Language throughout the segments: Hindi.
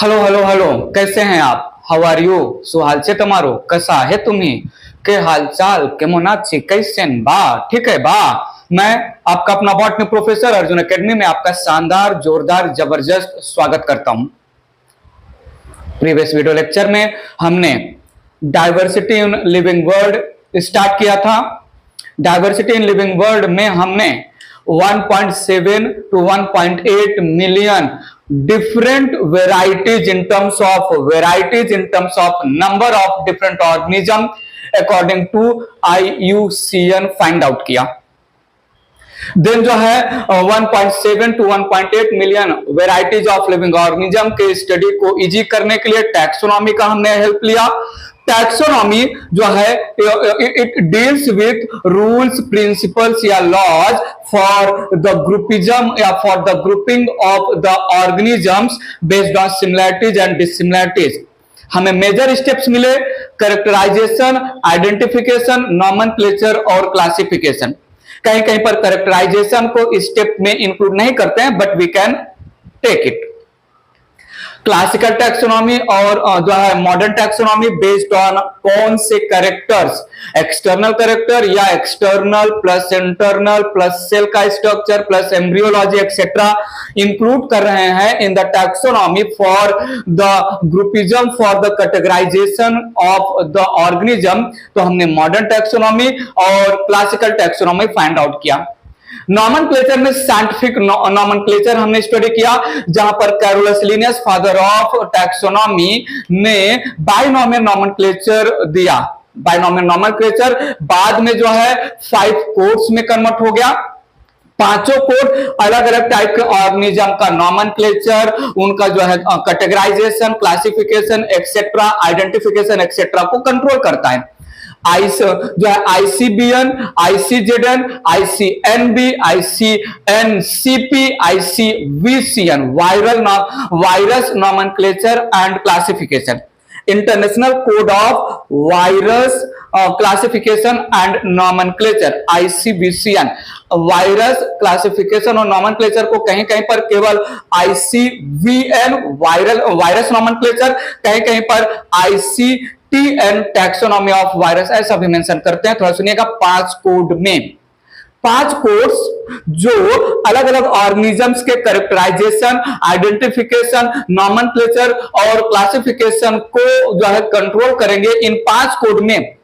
हेलो हेलो हेलो, कैसे हैं आप? How are you? શું હાલ છે તમારો? कैसा है तुम्ही? के हालचाल केमन आछि? कैसेन बा? ठीक है बा? मैं आपका अपना बॉटनी प्रोफेसर अर्जुन एकेडमी में आपका शानदार, जोरदार, जबरदस्त स्वागत करता हूं। प्रीवियस वीडियो लेक्चर में हमने diversity in living world start किया था। डाइवर्सिटी इन लिविंग वर्ल्ड में हमने 1.7 to 1.8 million different varieties in terms of number of different organism according to IUCN find out किया। देन जो है 1.7 to 1.8 million varieties of living organism के स्टडी को इजी करने के लिए टैक्सोनॉमी का हमने हेल्प लिया। टैक्सोनॉमी जो है it deals with rules, principles या लॉज फॉर द ग्रुपिज्म या for the grouping of the organisms based on similarities and dissimilarities. हमें मेजर स्टेप्स मिले: कैरेक्टराइजेशन, आइडेंटिफिकेशन, नॉमेनक्लेचर और क्लासिफिकेशन। कहीं कहीं पर कैरेक्टराइजेशन को स्टेप में इंक्लूड नहीं करते हैं, but we can take it. Classical taxonomy और जो है मॉडर्न टैक्सोनॉमी बेस्ड ऑन कौन से कैरेक्टर्स, एक्सटर्नल कैरेक्टर या external plus internal plus cell का structure plus embryology etcetera include कर रहे हैं in the taxonomy for the groupism, for the categorization of the organism. तो हमने मॉडर्न टैक्सोनॉमी और क्लासिकल टैक्सोनॉमी फाइंड आउट किया। नॉमेनक्लेचर में साइंटिफिक नॉमेनक्लेचर हमने स्टडी किया, जहां पर Carolus Linnaeus, father of taxonomy, ने बाइनॉमियल नॉमेनक्लेचर दिया। बाइनॉमियल नॉमेनक्लेचर बाद में जो है 5 कोड्स में कन्वर्ट हो गया। पांचों कोड अलग अलग टाइप के ऑर्गेनिज्म का नॉमेनक्लेचर, उनका जो है categorisation, classification etcetera, identification etcetera को कंट्रोल करता है। जो है ICBN, ICZN, ICNB, ICNCP, ICVCN, virus nomenclature and classification. International code of virus classification and nomenclature, ICVCN। Virus classification और नॉमेनक्लेचर को कहीं कहीं पर केवल ICVN वायरस नॉमेनक्लेचर, कहीं कहीं पर ICTN टैक्सोनॉमी ऑफ वायरस, ऐसा भी मेंशन करते हैं। थोड़ा सुनिएगा। 5 कोड में 5 कोड्स जो अलग अलग ऑर्गेनिजम्स के कैरेक्टराइजेशन, आइडेंटिफिकेशन, नॉमेनक्लेचर और क्लासिफिकेशन को जो है कंट्रोल करेंगे। इन 5 कोड में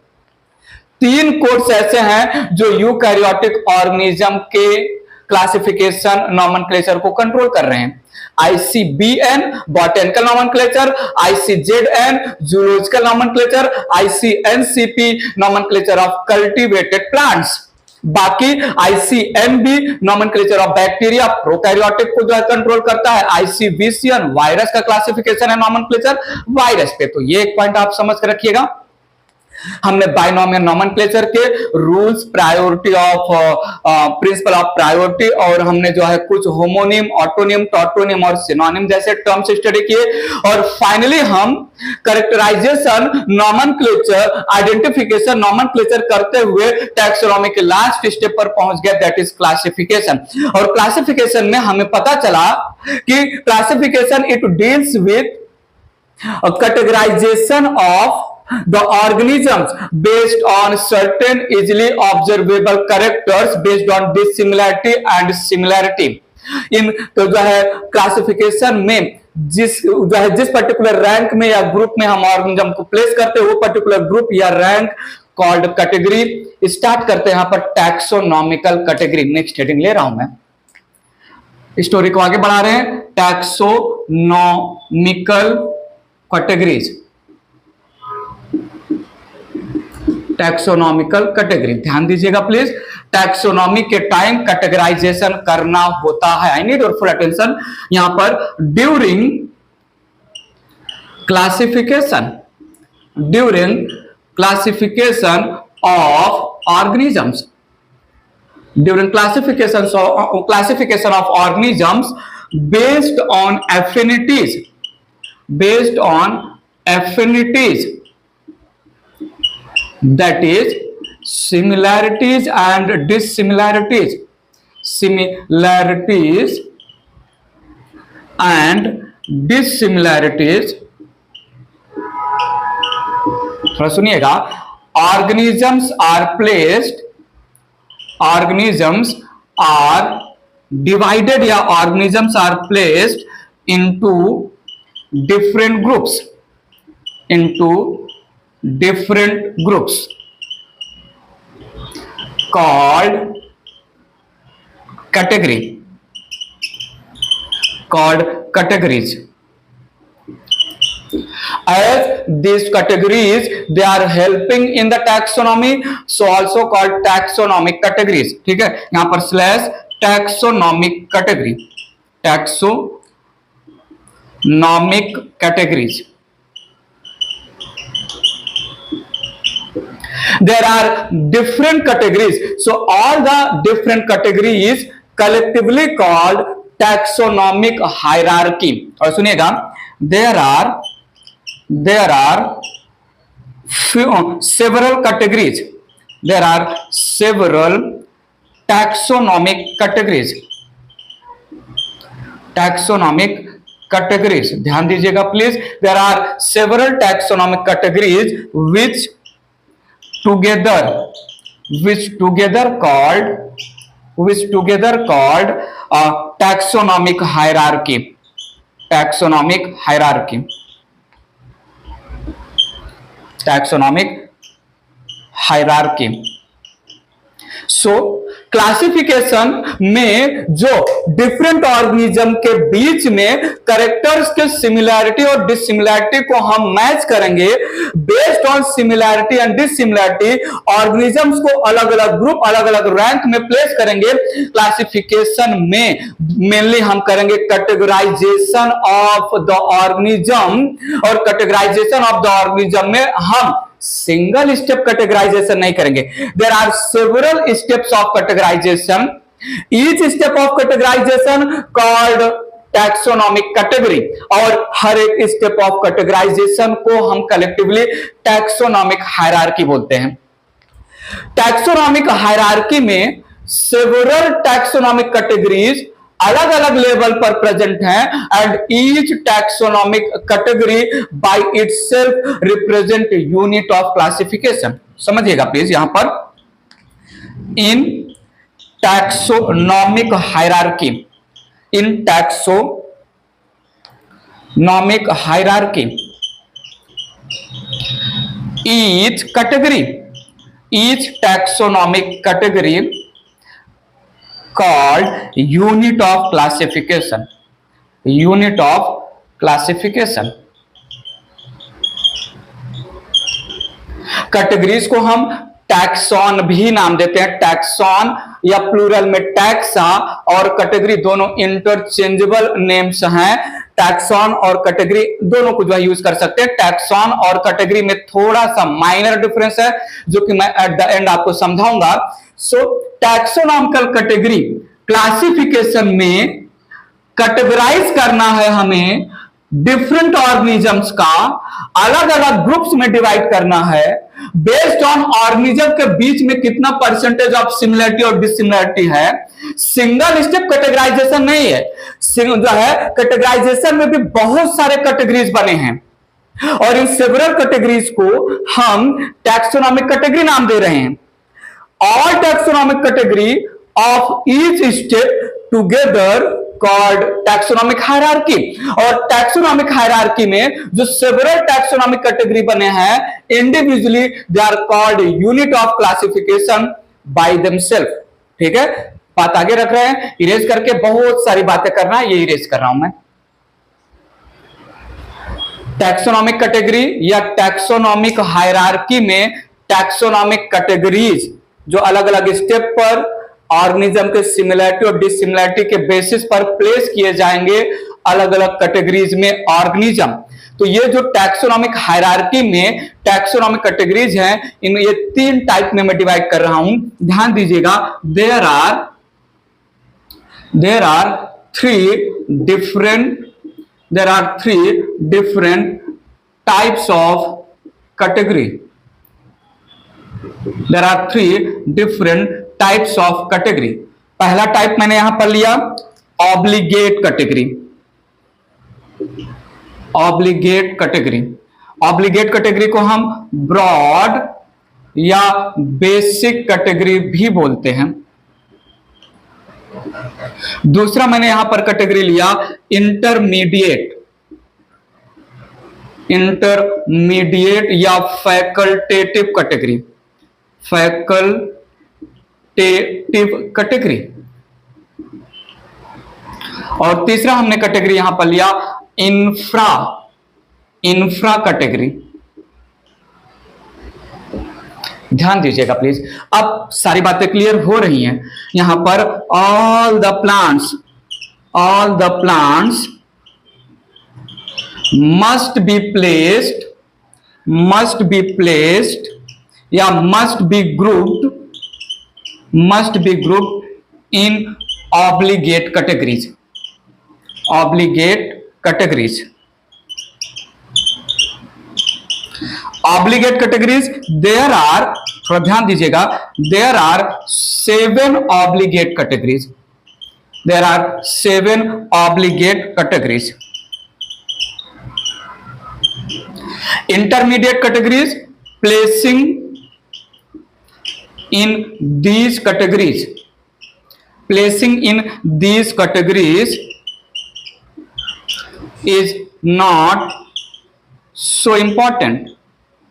3 कोड्स ऐसे हैं जो यूकैरियोटिक ऑर्गेनिज्म के क्लासिफिकेशन, नॉमेनक्लेचर को कंट्रोल कर रहे हैं। ICBN botanical nomenclature, ICZN zoological nomenclature, ICNCP nomenclature of cultivated plants. बाकी ICNB nomenclature of bacteria, prokaryotic को जो है कंट्रोल करता है। ICVCN वायरस का क्लासिफिकेशन है, नॉमेनक्लेचर वायरस पे। तो ये एक पॉइंट आप समझ कर रखिएगा। हमने बाइनॉमियल नॉमेनक्लेचर के rules, priority of principle of priority, और हमने जो है कुछ होमोनिम, ऑटोनिम, टॉटोनिम और सिनोनिम जैसे टर्म्स स्टडी किए। और फाइनली हम कैरेक्टराइजेशन, नॉमेनक्लेचर, आइडेंटिफिकेशन, नॉमेनक्लेचर करते हुए टैक्सोनॉमी के लास्ट स्टेप पर पहुंच गए, दैट इज क्लासिफिकेशन। और क्लासिफिकेशन में हमें पता चला कि classification it deals with categorisation of the organisms based on certain easily observable characters based on dissimilarity and similarity। इन तो जो है क्लासिफिकेशन में जिस पर्टिकुलर रैंक में या ग्रुप में हम ऑर्गेनिज्म को प्लेस करते हैं, वो पर्टिकुलर ग्रुप या रैंक कॉल्ड कैटेगरी। स्टार्ट करते हैं यहां पर टैक्सोनॉमिकल कैटेगरी। नेक्स्ट हेडिंग ले रहा हूं मैं, स्टोरी को आगे बढ़ा रहे हैं। टैक्सोनॉमिकल कैटेगरीज, टैक्सोनॉमिकल कैटेगरी, ध्यान दीजिएगा प्लीज। टैक्सोनॉमी के टाइम कैटेगराइजेशन करना होता है। I need your full attention. यहां पर during classification of organisms, during classification of organisms based on affinities, that is similarities and dissimilarities, and dissimilarities, थोड़ा सुनिएगा, organisms are divided या organisms are placed into different groups called categories. As these categories, they are helping in the taxonomy, so also called taxonomic categories. ठीक है, यहां पर slash taxonomic categories. There are different categories, so all the different categories collectively called taxonomic hierarchy. और सुनिएगा, there are several categories. There are several taxonomic categories. ध्यान दीजिएगा please. There are several taxonomic categories which together called taxonomic hierarchy. So classification में जो डिफरेंट ऑर्गेनिज्म के बीच में कैरेक्टर्स के सिमिलैरिटी और डिसिमिलैरिटी को हम मैच करेंगे, based on similarity and dissimilarity organisms को अलग अलग ग्रुप, अलग अलग रैंक में प्लेस करेंगे. क्लासिफिकेशन में मेनली हम करेंगे कैटेगराइजेशन ऑफ द ऑर्गेनिज्म, और कैटेगराइजेशन ऑफ द ऑर्गेनिज्म में हम सिंगल स्टेप कैटेगराइजेशन नहीं करेंगे. There are several steps of categorisation. Each step of categorisation called taxonomic category, और हर एक स्टेप ऑफ कैटेगराइजेशन को हम कलेक्टिवली टैक्सोनॉमिक हायरार्की बोलते हैं. टैक्सोनॉमिक हायरार्की में सेवरल टैक्सोनॉमिक कैटेगरीज अलग अलग लेवल पर प्रेजेंट हैं, and each taxonomic category by itself represent unit of classification. समझिएगा प्लीज, यहां पर in taxonomic hierarchy, each taxonomic category called unit of classification. Categories को हम टैक्सॉन भी नाम देते हैं. टैक्सॉन या प्लूरल में टैक्सा और कैटेगरी दोनों इंटरचेंजेबल नेम्स हैं. टैक्सॉन और कैटेगरी दोनों को जो है यूज कर सकते हैं. टैक्सॉन और कैटेगरी में थोड़ा सा माइनर डिफरेंस है, जो कि मैं एट द एंड आपको समझाऊंगा. सो टैक्सोनॉमिकल कैटेगरी क्लासिफिकेशन में कैटेगराइज करना है हमें डिफरेंट ऑर्गेनिजम्स का, अलग अलग ग्रुप्स में डिवाइड करना है बेस्ड ऑन ऑर्गेनिज्म के बीच में कितना परसेंटेज ऑफ सिमिलरिटी और डिसिमिलरिटी है. सिंगल स्टेप कैटेगराइजेशन नहीं है, जो है कैटेगराइजेशन में भी बहुत सारे कैटेगरीज बने हैं, और इन सेवरल कैटेगरीज को हम टैक्सोनॉमिक कैटेगरी नाम दे रहे हैं. All taxonomic category of each step together called taxonomic hierarchy. और टैक्सोनॉमिक हायरार्की में जो सेवरल टैक्सोनॉमिक कैटेगरी बने हैं, individually they are called unit of classification by themself. ठीक है, बात आगे रख रहे हैं. इरेज करके बहुत सारी बातें करना है, ये इरेज कर रहा हूं मैं. टैक्सोनॉमिक कैटेगरी या टैक्सोनॉमिक हायरार्की में टैक्सोनॉमिक कैटेगरीज जो अलग अलग स्टेप पर ऑर्गेनिज्म के सिमिलरिटी और डिसिमिलरिटी के बेसिस पर प्लेस किए जाएंगे अलग अलग कैटेगरीज में ऑर्गेनिज्म. तो ये जो टैक्सोनॉमिक हायरार्की में टैक्सोनॉमिक कैटेगरीज हैं, इनमें ये 3 टाइप में मैं डिवाइड कर रहा हूं. ध्यान दीजिएगा. There are three different types of category. There are 3 different types of category. पहला टाइप मैंने यहां पर लिया obligate category. Obligate category. Obligate category को हम ब्रॉड या बेसिक कैटेगरी भी बोलते हैं। दूसरा मैंने यहां पर कैटेगरी लिया इंटरमीडिएट। इंटरमीडिएट या फैकल्टेटिव कैटेगरी। Facultative category. और तीसरा हमने कैटेगरी यहां पर लिया इंफ्रा कैटेगरी। ध्यान दीजिएगा प्लीज। अब सारी बातें क्लियर हो रही हैं। यहां पर all the plants must be placed या must be grouped in obligate categories। obligate categories there are, थोड़ा ध्यान दीजिएगा, there are 7 obligate categories। intermediate categories placing in these categories is not so important।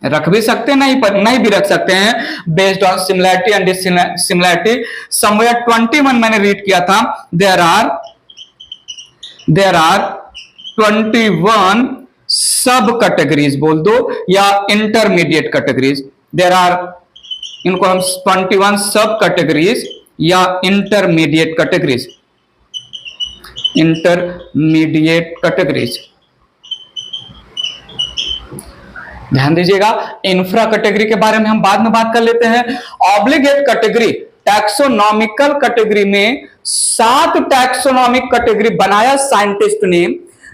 रख भी सकते हैं, नहीं भी रख सकते हैं। Based on similarity and dissimilarity somewhere 21 मैंने रीड किया था। देयर आर 21 सब कैटेगरीज बोल दो या इंटरमीडिएट कैटेगरीज। देयर आर, इनको हम 21 सब कैटेगरीज या इंटरमीडिएट कैटेगरीज। ध्यान दीजिएगा। इंफ्रा कैटेगरी के बारे में हम बाद में बात कर लेते हैं। ऑब्लिगेट कैटेगरी टैक्सोनॉमिकल कैटेगरी में 7 टैक्सोनॉमिक कैटेगरी बनाया साइंटिस्ट ने,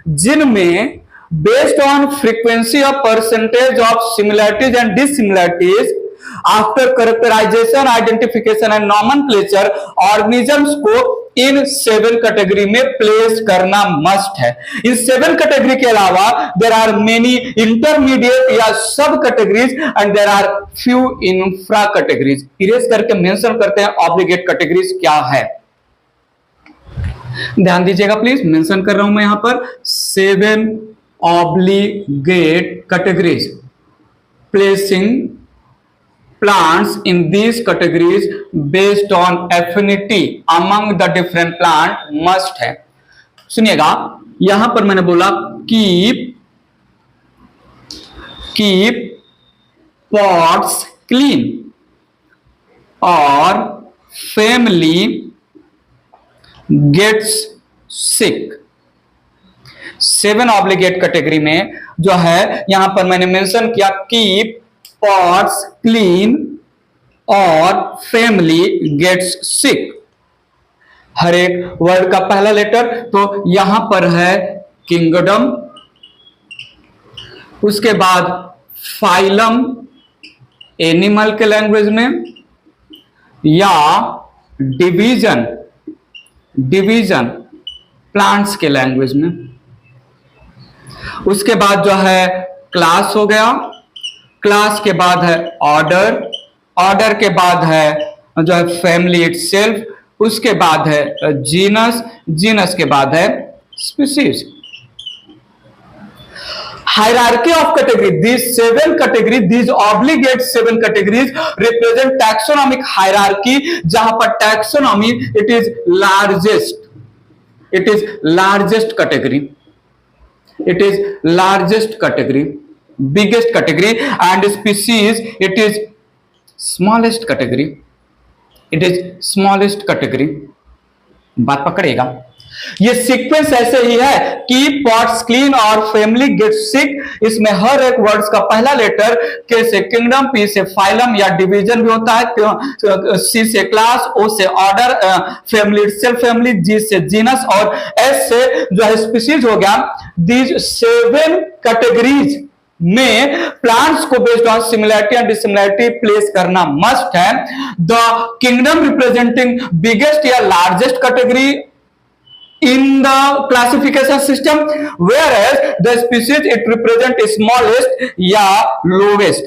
जिनमें based on frequency of percentage of similarities and dissimilarities after characterisation, identification and nomenclature organisms को इन 7 कैटेगरी में प्लेस करना मस्ट है। इन 7 कैटेगरी के अलावा देयर आर मेनी इंटरमीडिएट या subcategories and there are few infra categories. Erase करके मेंशन करते हैं ऑब्लिगेट कैटेगरीज क्या है। ध्यान दीजिएगा प्लीज, मेंशन कर रहा हूं मैं यहां पर 7 obligate categories. Placing plants in these categories based on affinity among the different plant must है। सुनिएगा, यहां पर मैंने बोला keep pots clean और family gets sick। 7 obligate category में जो है यहां पर मैंने मेंशन किया कीप पॉट्स क्लीन और फैमिली गेट्स सिक। हर एक वर्ड का पहला लेटर, तो यहां पर है किंगडम, उसके बाद फाइलम एनिमल के लैंग्वेज में, या डिवीजन प्लांट्स के लैंग्वेज में। उसके बाद जो है क्लास हो गया, क्लास के बाद है ऑर्डर के बाद है जो है फैमिली इटसेल्फ, उसके बाद है जीनस के बाद है species. Hierarchy of category, these obligate 7 categories represent taxonomic hierarchy, जहां पर taxonomy it is largest category, biggest category, and species it is smallest category। बात पकड़ेगा। ये सीक्वेंस ऐसे ही है कि पॉट्स क्लीन और फैमिली गेट सिक। इसमें हर एक वर्ड्स का पहला लेटर, के से किंगडम, पी से फाइलम या डिवीजन भी होता है, सी से क्लास, ओ से ऑर्डर, फैमिली इटसेल्फ फैमिली, जी से जीनस और एस से जो है स्पीशीज हो गया। दीज 7 कैटेगरीज में प्लांट्स को based on similarity and dissimilarity place करना मस्ट है। द किंगडम रिप्रेजेंटिंग बिगेस्ट या largest category in the classification system, whereas the species it represent smallest या lowest.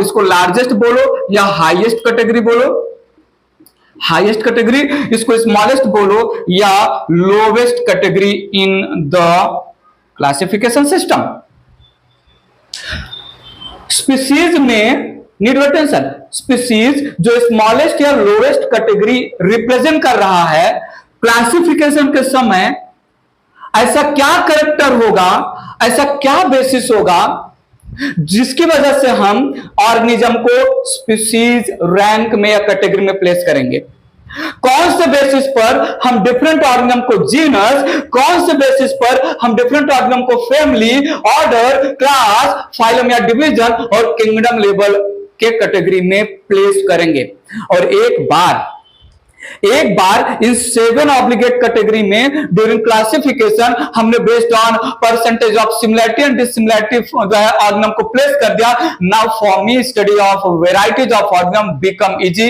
इसको लार्जेस्ट बोलो या हाईएस्ट कैटेगरी बोलो, हाईएस्ट कैटेगरी, इसको स्मॉलेस्ट बोलो या lowest category in the classification system. Species में नीड अटेंशन, स्पीसीज जो स्मॉलेस्ट या लोवेस्ट कैटेगरी रिप्रेजेंट कर रहा है क्लासिफिकेशन के समय, ऐसा क्या कैरेक्टर होगा, ऐसा क्या बेसिस होगा जिसकी वजह से हम ऑर्गेनिज्म को स्पीसीज रैंक में या कैटेगरी में प्लेस करेंगे. कौन से बेसिस पर हम डिफरेंट ऑर्गेनिज्म को जीनस, कौन से बेसिस पर हम डिफरेंट ऑर्गेनिज्म को फैमिली, ऑर्डर, क्लास, फाइलम या डिवीजन और किंगडम लेवल के कैटेगरी में प्लेस करेंगे. और एक बार इन 7 ऑब्लिगेट कैटेगरी में ड्यूरिंग क्लासिफिकेशन हमने based on percentage of similarity and dissimilarity organism को प्लेस कर दिया. Now for me study of varieties of organism become easy.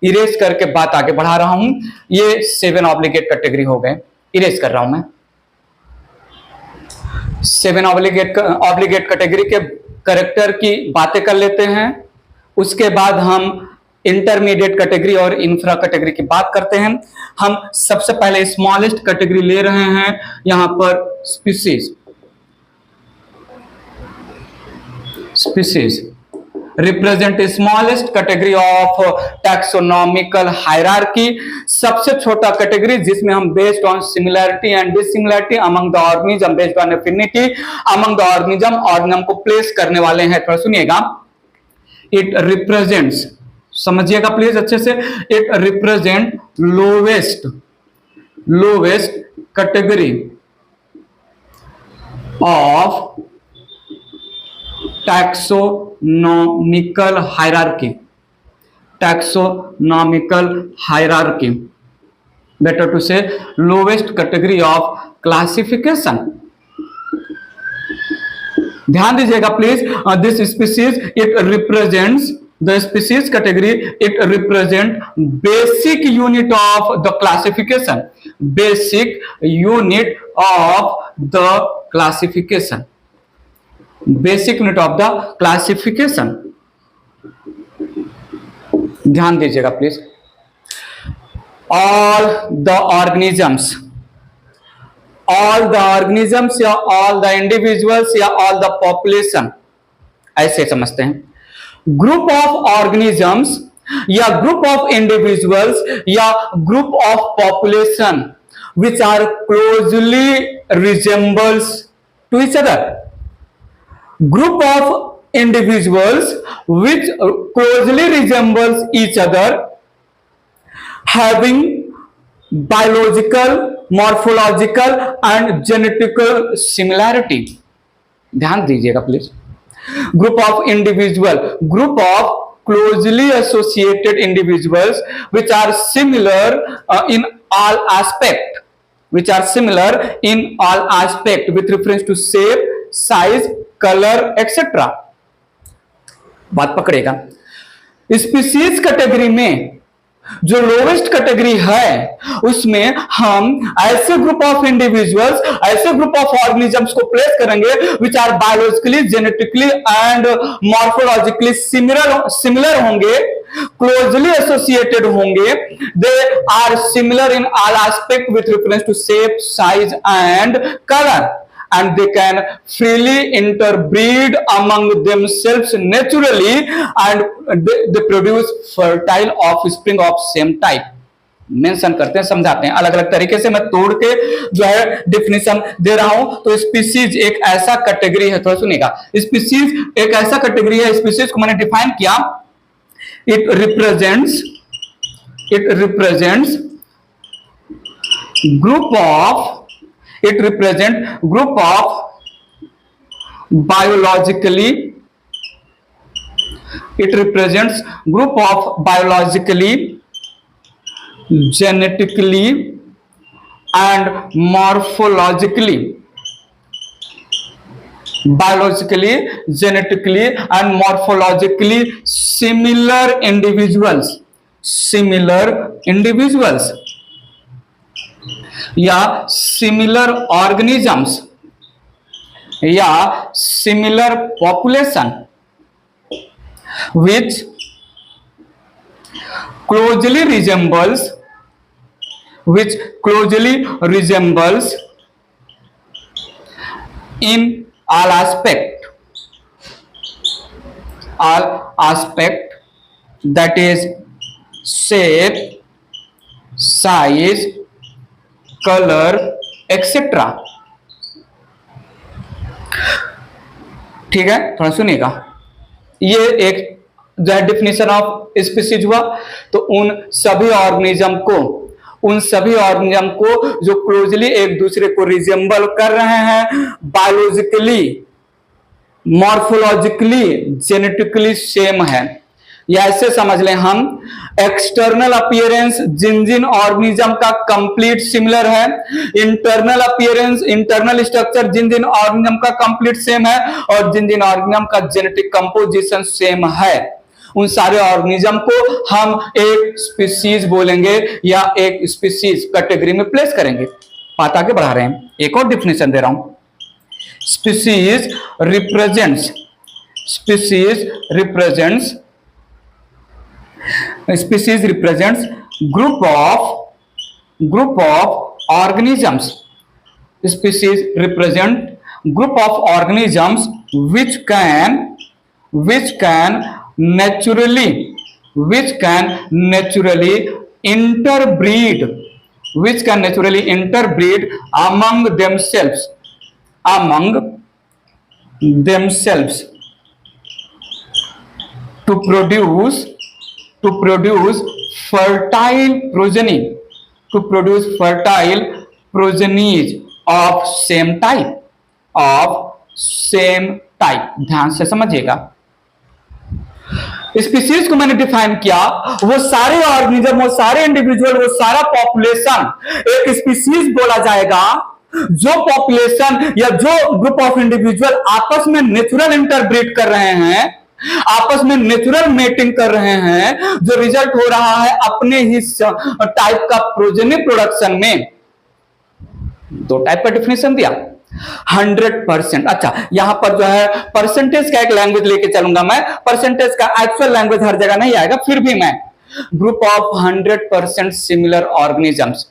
Erase करके बात आगे बढ़ा रहा हूं. ये 7 ऑब्लिगेट कैटेगरी हो गए, इरेज कर रहा हूं मैं. 7 ऑब्लिगेट कैटेगरी के कैरेक्टर की बातें कर लेते हैं. उसके बाद हम इंटरमीडिएट कैटेगरी और इंफ्रा कैटेगरी की बात करते हैं. हम सबसे पहले स्मॉलेस्ट कैटेगरी ले रहे हैं. यहां पर species represent smallest category of taxonomical hierarchy. सबसे छोटा कैटेगरी जिसमें हम based on similarity and dissimilarity among the organism, based on affinity among the organism को प्लेस करने वाले हैं. थोड़ा सुनिएगा. इट रिप्रेजेंट्स, समझिएगा प्लीज अच्छे से, it represent lowest category of taxonomical hierarchy, better to say lowest category of classification. ध्यान दीजिएगा please. This species it represents, the species category it represent basic unit of the classification, basic unit of the classification, basic unit of the classification. ध्यान दीजिएगा प्लीज. all the organisms या all the individuals या all the population, ऐसे समझते हैं. ग्रुप ऑफ ऑर्गेनिजम्स या ग्रुप ऑफ इंडिविजुअल्स या group of population which are closely resembles to each other. Group of individuals which closely resembles each other having biological, morphological and genetical similarity. ध्यान दीजिएगा please. Group of individual, group of closely associated individuals which are similar in all aspect, with reference to shape, size, color, etc. बात पकड़ेगा. स्पीसीज कैटेगरी में जो लोवेस्ट कैटेगरी है उसमें हम ऐसे ग्रुप ऑफ इंडिविजुअल्स, ऐसे ग्रुप ऑफ ऑर्गेनिजम्स को प्लेस करेंगे which are biologically, genetically and morphologically similar होंगे, क्लोजली एसोसिएटेड होंगे. They are similar in all aspect with reference to shape, size and colour, and they can freely interbreed among themselves naturally and they produce fertile offspring of same type. Mention करते हैं, समझाते हैं अलग अलग तरीके से. मैं तोड़ के जो है डेफिनेशन दे रहा हूं. तो स्पीसीज एक ऐसा कैटेगरी है, थोड़ा सुनिएगा. स्पीसीज एक ऐसा कैटेगरी है, स्पीसीज को मैंने डिफाइन किया. It represents group of, it represent group of biologically, genetically and morphologically, similar individuals. या सिमिलर ऑर्गेनिजम्स या similar population which closely resembles in all aspect, that is shape, size, color, etc. ठीक है, थोड़ा सुनिएगा। ये एक जो है डिफिनेशन ऑफ स्पीसीज हुआ। तो उन सभी ऑर्गेनिज्म को जो क्लोजली एक दूसरे को रिजेंबल कर रहे हैं, बायोलॉजिकली, मॉर्फोलॉजिकली, जेनेटिकली सेम है, या ऐसे समझ लें हम, एक्सटर्नल अपीयरेंस जिन जिन ऑर्गेनिज्म का कंप्लीट सिमिलर है, इंटरनल अपीयरेंस, इंटरनल स्ट्रक्चर जिन जिन ऑर्गेनिज्म का कंप्लीट सेम है, और जिन जिन ऑर्गेनिज्म का जेनेटिक कंपोजिशन सेम है, उन सारे ऑर्गेनिज्म को हम एक स्पीसीज बोलेंगे या एक स्पीसीज कैटेगरी में प्लेस करेंगे। बात आगे बढ़ा रहे हैं, एक और डिफिनेशन दे रहा हूं। Species represents group of organisms. Species represent group of organisms which can naturally interbreed among themselves to produce fertile progenies of same type। ध्यान से समझिएगा। स्पीसीज को मैंने डिफाइन किया, वो सारे ऑर्गेनिज्म, वो सारे इंडिविजुअल, वो सारा पॉपुलेशन एक स्पीसीज बोला जाएगा जो पॉपुलेशन या जो ग्रुप ऑफ इंडिविजुअल आपस में नेचुरल इंटरब्रीड कर रहे हैं, आपस में नेचुरल मेटिंग कर रहे हैं, जो रिजल्ट हो रहा है अपने ही टाइप का प्रोजेनी प्रोडक्शन में। दो टाइप का डिफिनेशन दिया। 100%। अच्छा, यहां पर जो है परसेंटेज का एक लैंग्वेज लेके चलूंगा मैं। परसेंटेज का एक्चुअल लैंग्वेज हर जगह नहीं आएगा, फिर भी मैं ग्रुप ऑफ 100% सिमिलर ऑर्गेनिजम्स।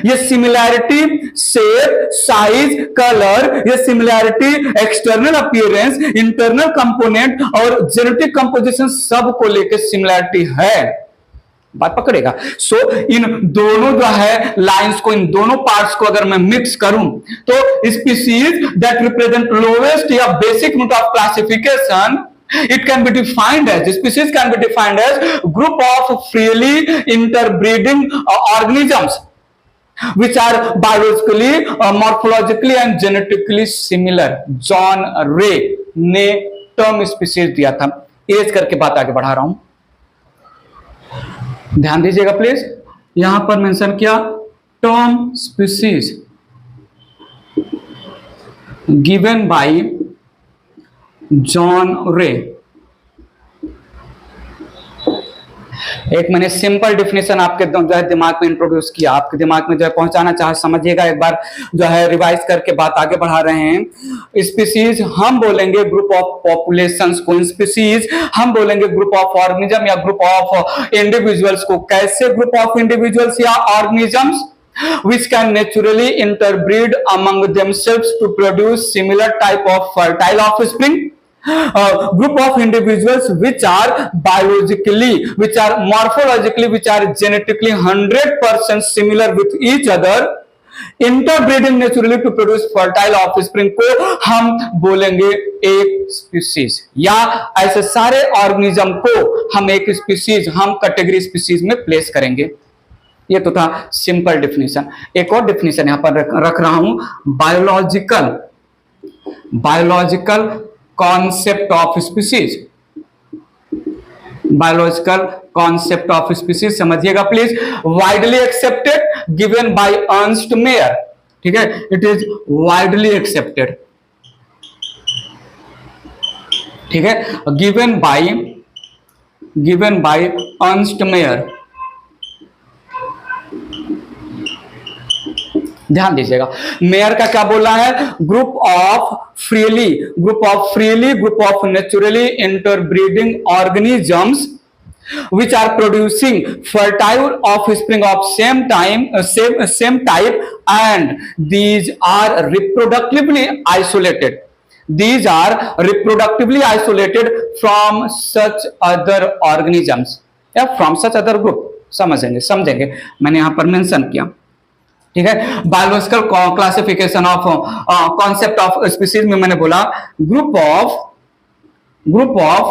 ये सिमिलैरिटी शेप, साइज, कलर, ये similarity external appearance, internal component और जेनेटिक कंपोजिशन सब को लेकर सिमिलैरिटी है। बात पकड़ेगा। सो इन दोनों जो है लाइंस को, इन दोनों पार्ट्स को अगर मैं मिक्स करूं तो स्पीसीज दैट रिप्रेजेंट लोवेस्ट या basic root of classification, it can be defined as, species can be defined as group of freely interbreeding organisms which are biologically, morphologically and genetically similar। John रे ने टर्म स्पीसीज दिया था। एज करके बात आगे बढ़ा रहा हूं, ध्यान दीजिएगा प्लीज। यहां पर मेंशन किया term species given by John रे। एक मैंने सिंपल डिफिनेशन आपके जो है दिमाग में इंट्रोड्यूस किया, आपके दिमाग में जो है पहुंचाना चाहे, समझिएगा एक बार, जो है रिवाइज करके बात आगे बढ़ा रहे हैं। स्पीसीज हम बोलेंगे ग्रुप ऑफ पॉपुलेशंस को, स्पीसीज हम बोलेंगे ग्रुप ऑफ ऑर्गेनिज्म या ग्रुप ऑफ इंडिविजुअल्स को। कैसे ग्रुप ऑफ इंडिविजुअल्स या organisms which can naturally interbreed among themselves to produce similar type of fertile offspring। Group of individuals which are biologically, which are morphologically, which are genetically 100% similar with each other, interbreeding naturally to produce fertile offspring को हम बोलेंगे एक स्पीसीज। या ऐसे सारे ऑर्गेनिज्म को हम एक स्पीसीज, हम कैटेगरी स्पीसीज में प्लेस करेंगे। ये तो था सिंपल डिफिनेशन। एक और डिफिनेशन यहां पर रख रहा हूं, biological concept of species. Biological concept of species समझिएगा please. Widely accepted, given by Ernst Mayr. ठीक है, इट इज वाइडली एक्सेप्टेड। ठीक है, गिवन बाय अर्नस्ट मेयर, ध्यान दीजिएगा, मेयर का क्या बोला है, group of naturally interbreeding organisms which are producing fertile offspring of same type, and these are reproductively isolated from such other organisms या from such other group। समझेंगे मैंने यहां पर मेंशन किया, ठीक है। Biological classification of concept of species में मैंने बोला ग्रुप ऑफ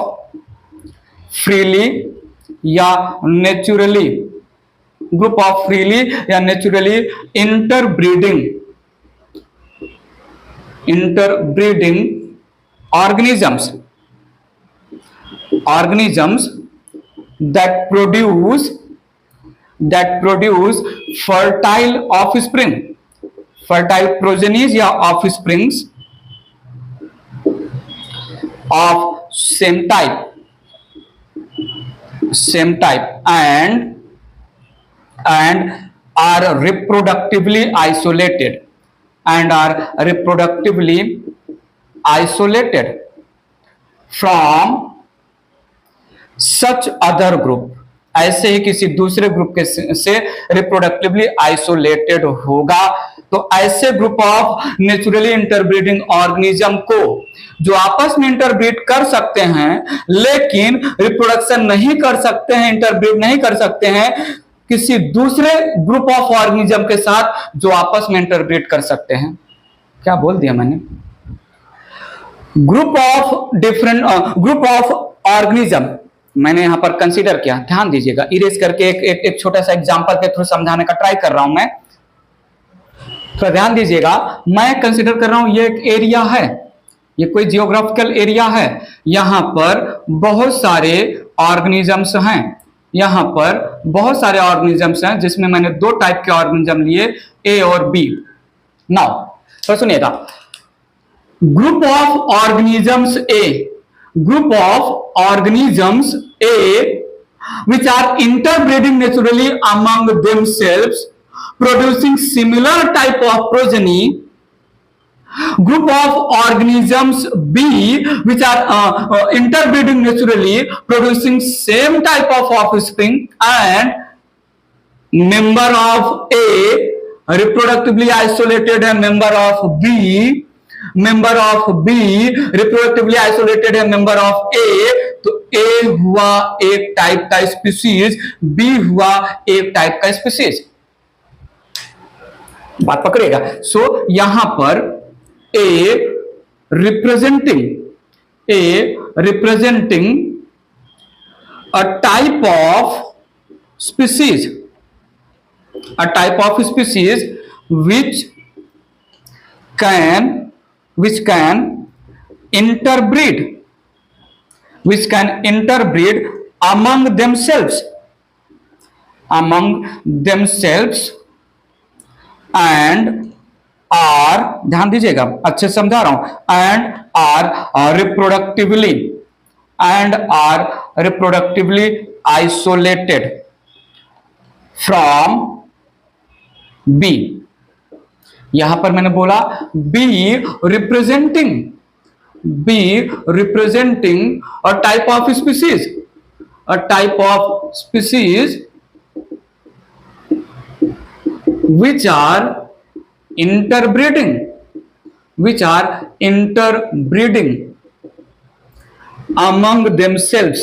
फ्रीली या naturally interbreeding organisms that produce fertile progenies या offsprings of same type and are reproductively isolated from such other group, ऐसे ही किसी दूसरे ग्रुप के से रिप्रोडक्टिवली आइसोलेटेड होगा। तो ऐसे group of naturally interbreeding organism को जो आपस में इंटरब्रीड कर सकते हैं लेकिन रिप्रोडक्शन नहीं कर सकते हैं, इंटरब्रीड नहीं कर सकते हैं किसी दूसरे ग्रुप ऑफ ऑर्गेनिज्म के साथ जो आपस में इंटरब्रीड कर सकते हैं। क्या बोल दिया मैंने, ग्रुप ऑफ ऑर्गेनिज्म मैंने यहां पर कंसीडर किया, ध्यान दीजिएगा, इरेज करके एक छोटा सा एग्जांपल के थ्रू समझाने का ट्राई कर रहा हूं मैं। तो ध्यान दीजिएगा, मैं कंसीडर कर रहा हूं ये एक एरिया है, ये कोई जियोग्राफिकल एरिया है, यहां पर बहुत सारे ऑर्गेनिजम्स हैं, यहां पर बहुत सारे ऑर्गेनिजम्स हैं जिसमें मैंने दो टाइप के ऑर्गेनिज्म लिए, ए और बी। नाउ तो सुनिएगा, group of organisms A which are interbreeding naturally among themselves producing similar type of progeny, group of organisms B which are interbreeding naturally producing same type of offspring, and member of A reproductively isolated है, member of B reproductively isolated है member of A। तो A हुआ एक टाइप का स्पीसीज, B हुआ एक टाइप का स्पीसीज, बात पकड़ेगा। सो यहां पर A representing a type of species which can interbreed among themselves and are, ध्यान दीजिएगा, अच्छे समझा रहा हूं, and are reproductively isolated from B। यहां पर मैंने बोला B representing a type of species which are interbreeding among themselves,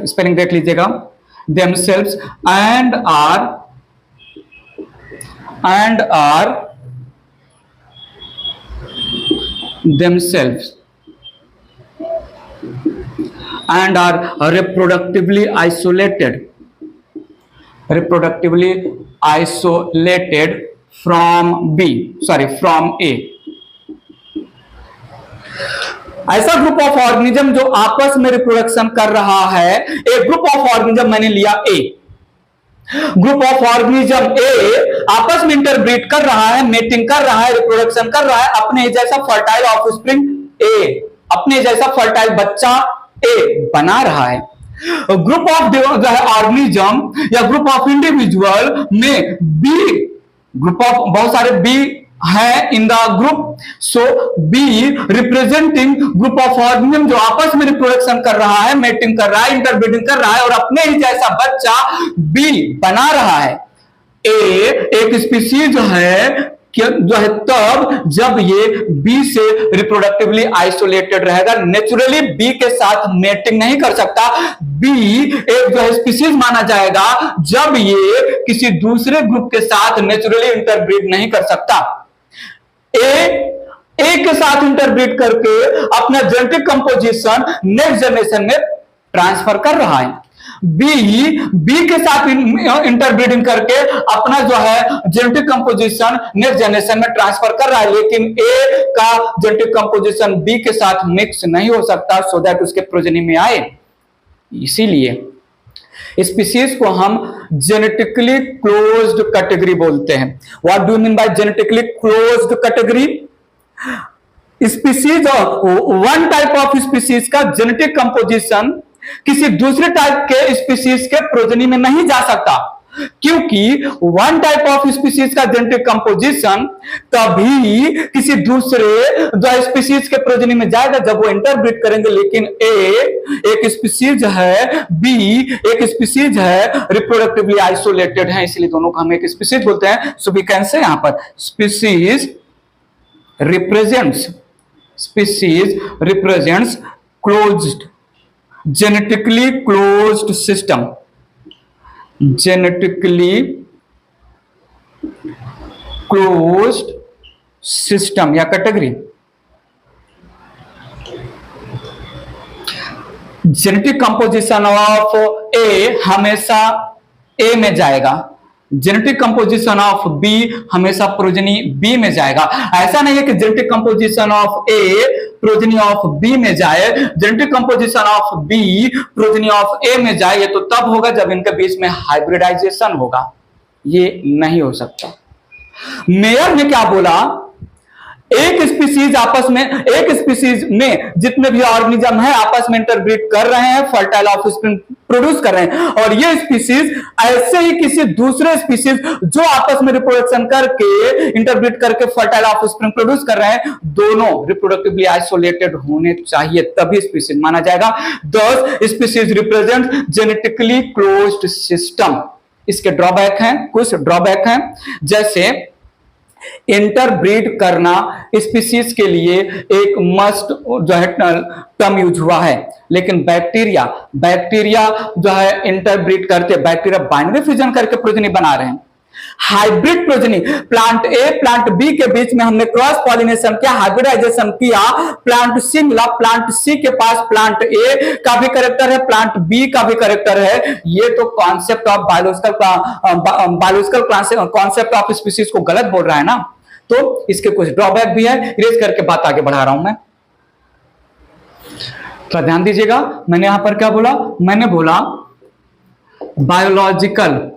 spelling देख लीजिएगा, themselves and are reproductively isolated from A। ऐसा ग्रुप ऑफ ऑर्गेनिज्म जो आपस में रिप्रोडक्शन कर रहा है, एक ग्रुप ऑफ ऑर्गेनिज्म मैंने लिया ए, ग्रुप ऑफ ऑर्गेनिज्म ए आपस में इंटरब्रीड कर रहा है, मेटिंग कर रहा है, रिप्रोडक्शन कर रहा है, अपने जैसा फर्टाइल ऑफस्प्रिंग ए अपने जैसा फर्टाइल बच्चा ए बना रहा है। ग्रुप ऑफ जो है ऑर्गेनिज्म या ग्रुप ऑफ इंडिविजुअल में बी, ग्रुप ऑफ बहुत सारे बी है in the group, so bee representing group of organism जो आपस में रिप्रोडक्शन कर रहा है, मेटिंग कर रहा है, इंटरब्रीडिंग कर रहा है और अपने ही जैसा बच्चा बी बना रहा है। ए एक स्पीसीज है जो है तब जब ये बी से रिप्रोडक्टिवली आइसोलेटेड रहेगा, नेचुरली बी के साथ मेटिंग नहीं कर सकता। बी एक जो है स्पीसीज माना जाएगा जब ये किसी दूसरे ग्रुप के साथ नेचुरली इंटरब्रीड नहीं कर सकता। ए के साथ इंटरब्रीड करके अपना जेनेटिक कंपोजिशन नेक्स्ट जनरेशन में ट्रांसफर कर रहा है। बी के साथ इंटरब्रीडिंग करके अपना जो है जेनेटिक कंपोजिशन नेक्स्ट जनरेशन में ट्रांसफर कर रहा है, लेकिन ए का जेनेटिक कंपोजिशन बी के साथ मिक्स नहीं हो सकता सो दैट उसके प्रोजेनी में आए। इसीलिए स्पीसीज को हम जेनेटिकली क्लोज्ड कैटेगरी बोलते हैं। What do you mean by genetically closed category? Species one type of species का जेनेटिक कंपोजिशन किसी दूसरे टाइप के स्पीसीज के प्रोजेनी में नहीं जा सकता, क्योंकि वन टाइप ऑफ स्पीसीज का जेनेटिक कंपोजिशन तभी किसी दूसरे जो स्पीसीज के प्रोजेनी में जाएगा जब वो इंटरब्रीड करेंगे। लेकिन ए एक स्पीसीज है, बी एक स्पीसीज है, रिप्रोडक्टिवली आइसोलेटेड है, इसलिए दोनों को हम एक स्पीसीज बोलते हैं। सो वी कैन से यहां पर species represents closed, genetically closed system, genetically closed system या category. Genetic composition of A हमेशा ए में जाएगा, जेनेटिक कंपोजिशन ऑफ बी हमेशा प्रोजेनी बी में जाएगा। ऐसा नहीं है कि genetic composition of A progeny of B में जाए, genetic composition of B progeny of A में जाए। ये तो तब होगा जब इनके बीच में हाइब्रिडाइजेशन होगा, ये नहीं हो सकता। मेयर ने क्या बोला, एक स्पीसीज में जितने भी ऑर्गेनिज्म है आपस में इंटरब्रीड कर रहे हैं, फर्टाइल ऑफस्प्रिंग प्रोड्यूस कर रहे हैं, और ये स्पीसीज ऐसे ही किसी दूसरे स्पीसीज जो आपस में रिप्रोडक्शन करके इंटरब्रीड करके फर्टाइल ऑफस्प्रिंग प्रोड्यूस कर रहे हैं, दोनों रिप्रोडक्टिवली आइसोलेटेड होने चाहिए, तभी स्पीसीज माना जाएगा। दस species represent genetically closed system. इसके ड्रॉबैक हैं, कुछ ड्रॉबैक हैं, जैसे इंटरब्रीड करना स्पीसीज के लिए एक मस्ट जो है टर्म यूज हुआ है, लेकिन बैक्टीरिया जो है इंटरब्रीड करते, बैक्टीरिया बाइनरी फ्यूजन करके प्रोजेनी बना रहे हैं। Hybrid progeny, plant A plant B के बीच में हमने क्रॉस पॉलिनेशन किया, हाइब्रिडाइजेशन किया, प्लांट सी मिला, प्लांट सी के पास प्लांट ए का भी कैरेक्टर है, प्लांट बी का भी कैरेक्टर है। ये तो concept of biological concept of species को गलत बोल रहा है ना, तो इसके कुछ ड्रॉबैक भी है, इरेज करके बात आगे बढ़ा रहा हूं मैं। तो ध्यान दीजिएगा, मैंने यहां पर क्या बोला, मैंने बोला biological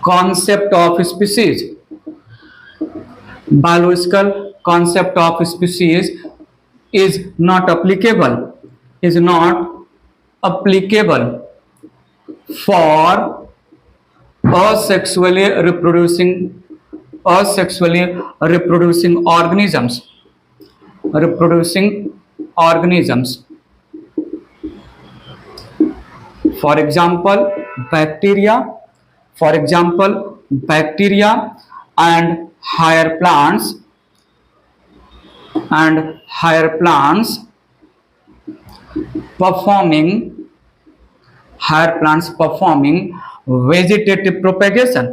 concept of species, biological concept of species is not applicable for asexually reproducing organisms. For example, bacteria and higher plants performing vegetative propagation.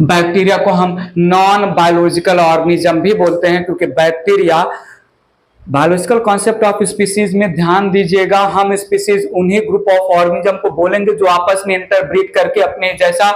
Bacteria को हम नॉन बायोलॉजिकल ऑर्गेनिज्म भी बोलते हैं, क्योंकि bacteria biological concept of species में ध्यान दीजिएगा, हम स्पीसीज उन्हीं ग्रुप ऑफ ऑर्गेनिज्म को बोलेंगे जो आपस में इंटरब्रीड करके अपने जैसा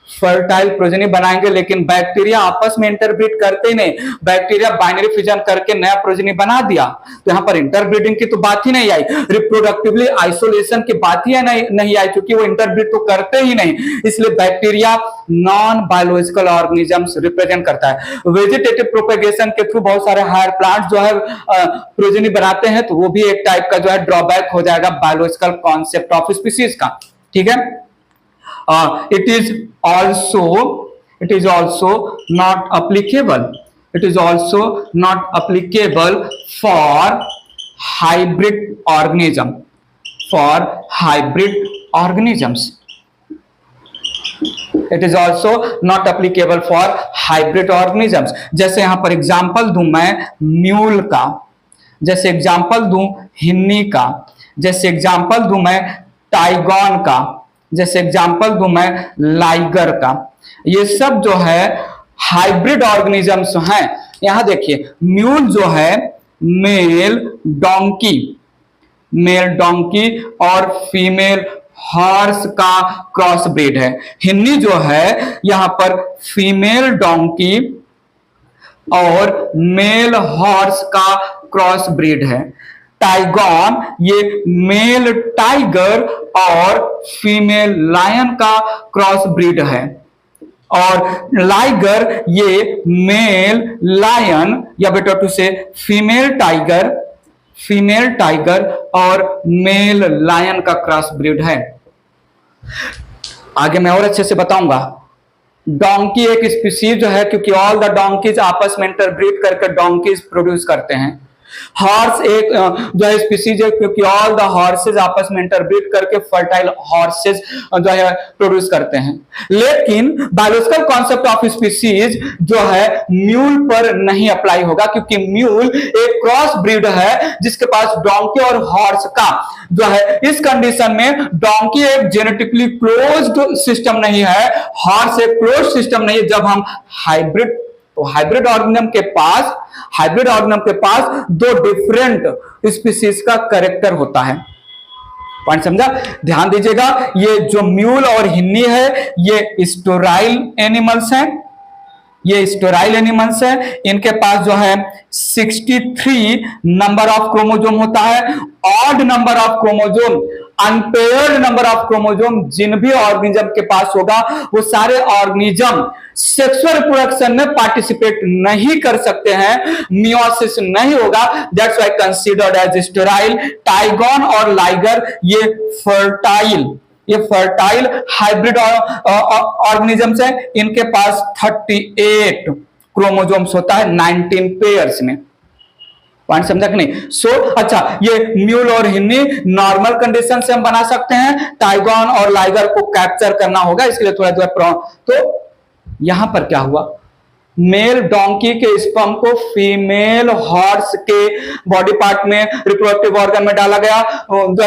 फर्टाइल प्रोजेनी बनाएंगे, लेकिन बैक्टीरिया आपस में इंटरब्रीड करते ही नहीं। बैक्टीरिया बाइनरी फिजन करके नया प्रोजेनी बना दिया, तो यहाँ पर इंटरब्रीडिंग की तो बात ही नहीं आई, रिप्रोडक्टिवली आइसोलेशन की बात ही नहीं आई, क्योंकि वो इंटरब्रीड तो करते ही नहीं। इसलिए bacteria non biological organisms represent करता है। वेजिटेटिव प्रोपेगेशन के थ्रू बहुत सारे हायर प्लांट जो है प्रोजेनी बनाते हैं, तो वो भी एक टाइप का जो है ड्रॉबैक हो जाएगा बायोलॉजिकल कॉन्सेप्ट ऑफ स्पीसीज का। ठीक है, it is also not applicable, it is also not applicable for hybrid organism, for hybrid organisms, it is also not applicable for hybrid organisms। जैसे यहां पर एग्जांपल दूं मैं म्यूल का, जैसे एग्जांपल दूं हिन्नी का, जैसे एग्जांपल दूं मैं टाइगॉन का, जैसे एग्जांपल दूं मैं लाइगर का। ये सब जो है हाइब्रिड ऑर्गेनिजम्स हैं। यहां देखिए म्यूल जो है मेल डोंकी और फीमेल हॉर्स का क्रॉस ब्रीड है। हिन्नी जो है यहां पर फीमेल डोंकी और मेल हॉर्स का क्रॉस ब्रीड है। टाइगॉन ये मेल टाइगर और फीमेल लायन का क्रॉस ब्रीड है, और लाइगर ये मेल लायन या बेटर टू से फीमेल टाइगर और मेल लायन का क्रॉस ब्रीड है। आगे मैं और अच्छे से बताऊंगा। डोंकी एक स्पीसीज जो है, क्योंकि ऑल द डोंकीज आपस में इंटरब्रीड करके डोंकीज प्रोड्यूस करते हैं। हॉर्स एक जो है स्पीसीज है, क्योंकि ऑल द हॉर्सेज आपस में इंटरब्रीड करके फर्टाइल हॉर्सेज जो है प्रोड्यूस करते हैं। लेकिन बायोलॉजिकल कॉन्सेप्ट ऑफ स्पीसीज जो है म्यूल पर नहीं अप्लाई होगा, क्योंकि म्यूल एक क्रॉस ब्रीड है जिसके पास डोंकी और हॉर्स का जो है। इस कंडीशन में डोंकी एक जेनेटिकली क्लोज्ड सिस्टम नहीं है, हॉर्स एक क्लोज्ड सिस्टम नहीं है। जब हम हाइब्रिड, तो हाइब्रिड ऑर्गेनिज्म के पास दो डिफरेंट स्पीसीज का कैरेक्टर होता है। पॉइंट समझा? ध्यान दीजिएगा, ये जो म्यूल और हिन्नी है ये स्टोराइल एनिमल्स हैं, इनके पास जो है 63 नंबर ऑफ क्रोमोजोम होता है। Odd number of chromosome, unpaired number of chromosome जिन भी ऑर्गेनिज्म के पास होगा, वो सारे ऑर्गेनिज्म सेक्सुअल रिप्रोडक्शन में पार्टिसिपेट नहीं कर सकते हैं, मियोसिस नहीं होगा। That's why considered as sterile. Tigon और लाइगर ये फर्टाइल हाइब्रिड ऑर्गेनिजम्स है। इनके पास 38 क्रोमोजोम्स होता है 19 पेयर्स में। पॉइंट समझा कि नहीं? अच्छा, ये म्यूल और हिन्नी नॉर्मल कंडीशन से हम बना सकते हैं, टाइगॉन और लाइगर को कैप्चर करना होगा, इसके लिए थोड़ा तो यहां पर क्या हुआ, मेल डोंकी के स्पर्म को फीमेल हॉर्स के बॉडी पार्ट में, रिप्रोडक्टिव ऑर्गन में डाला गया। जो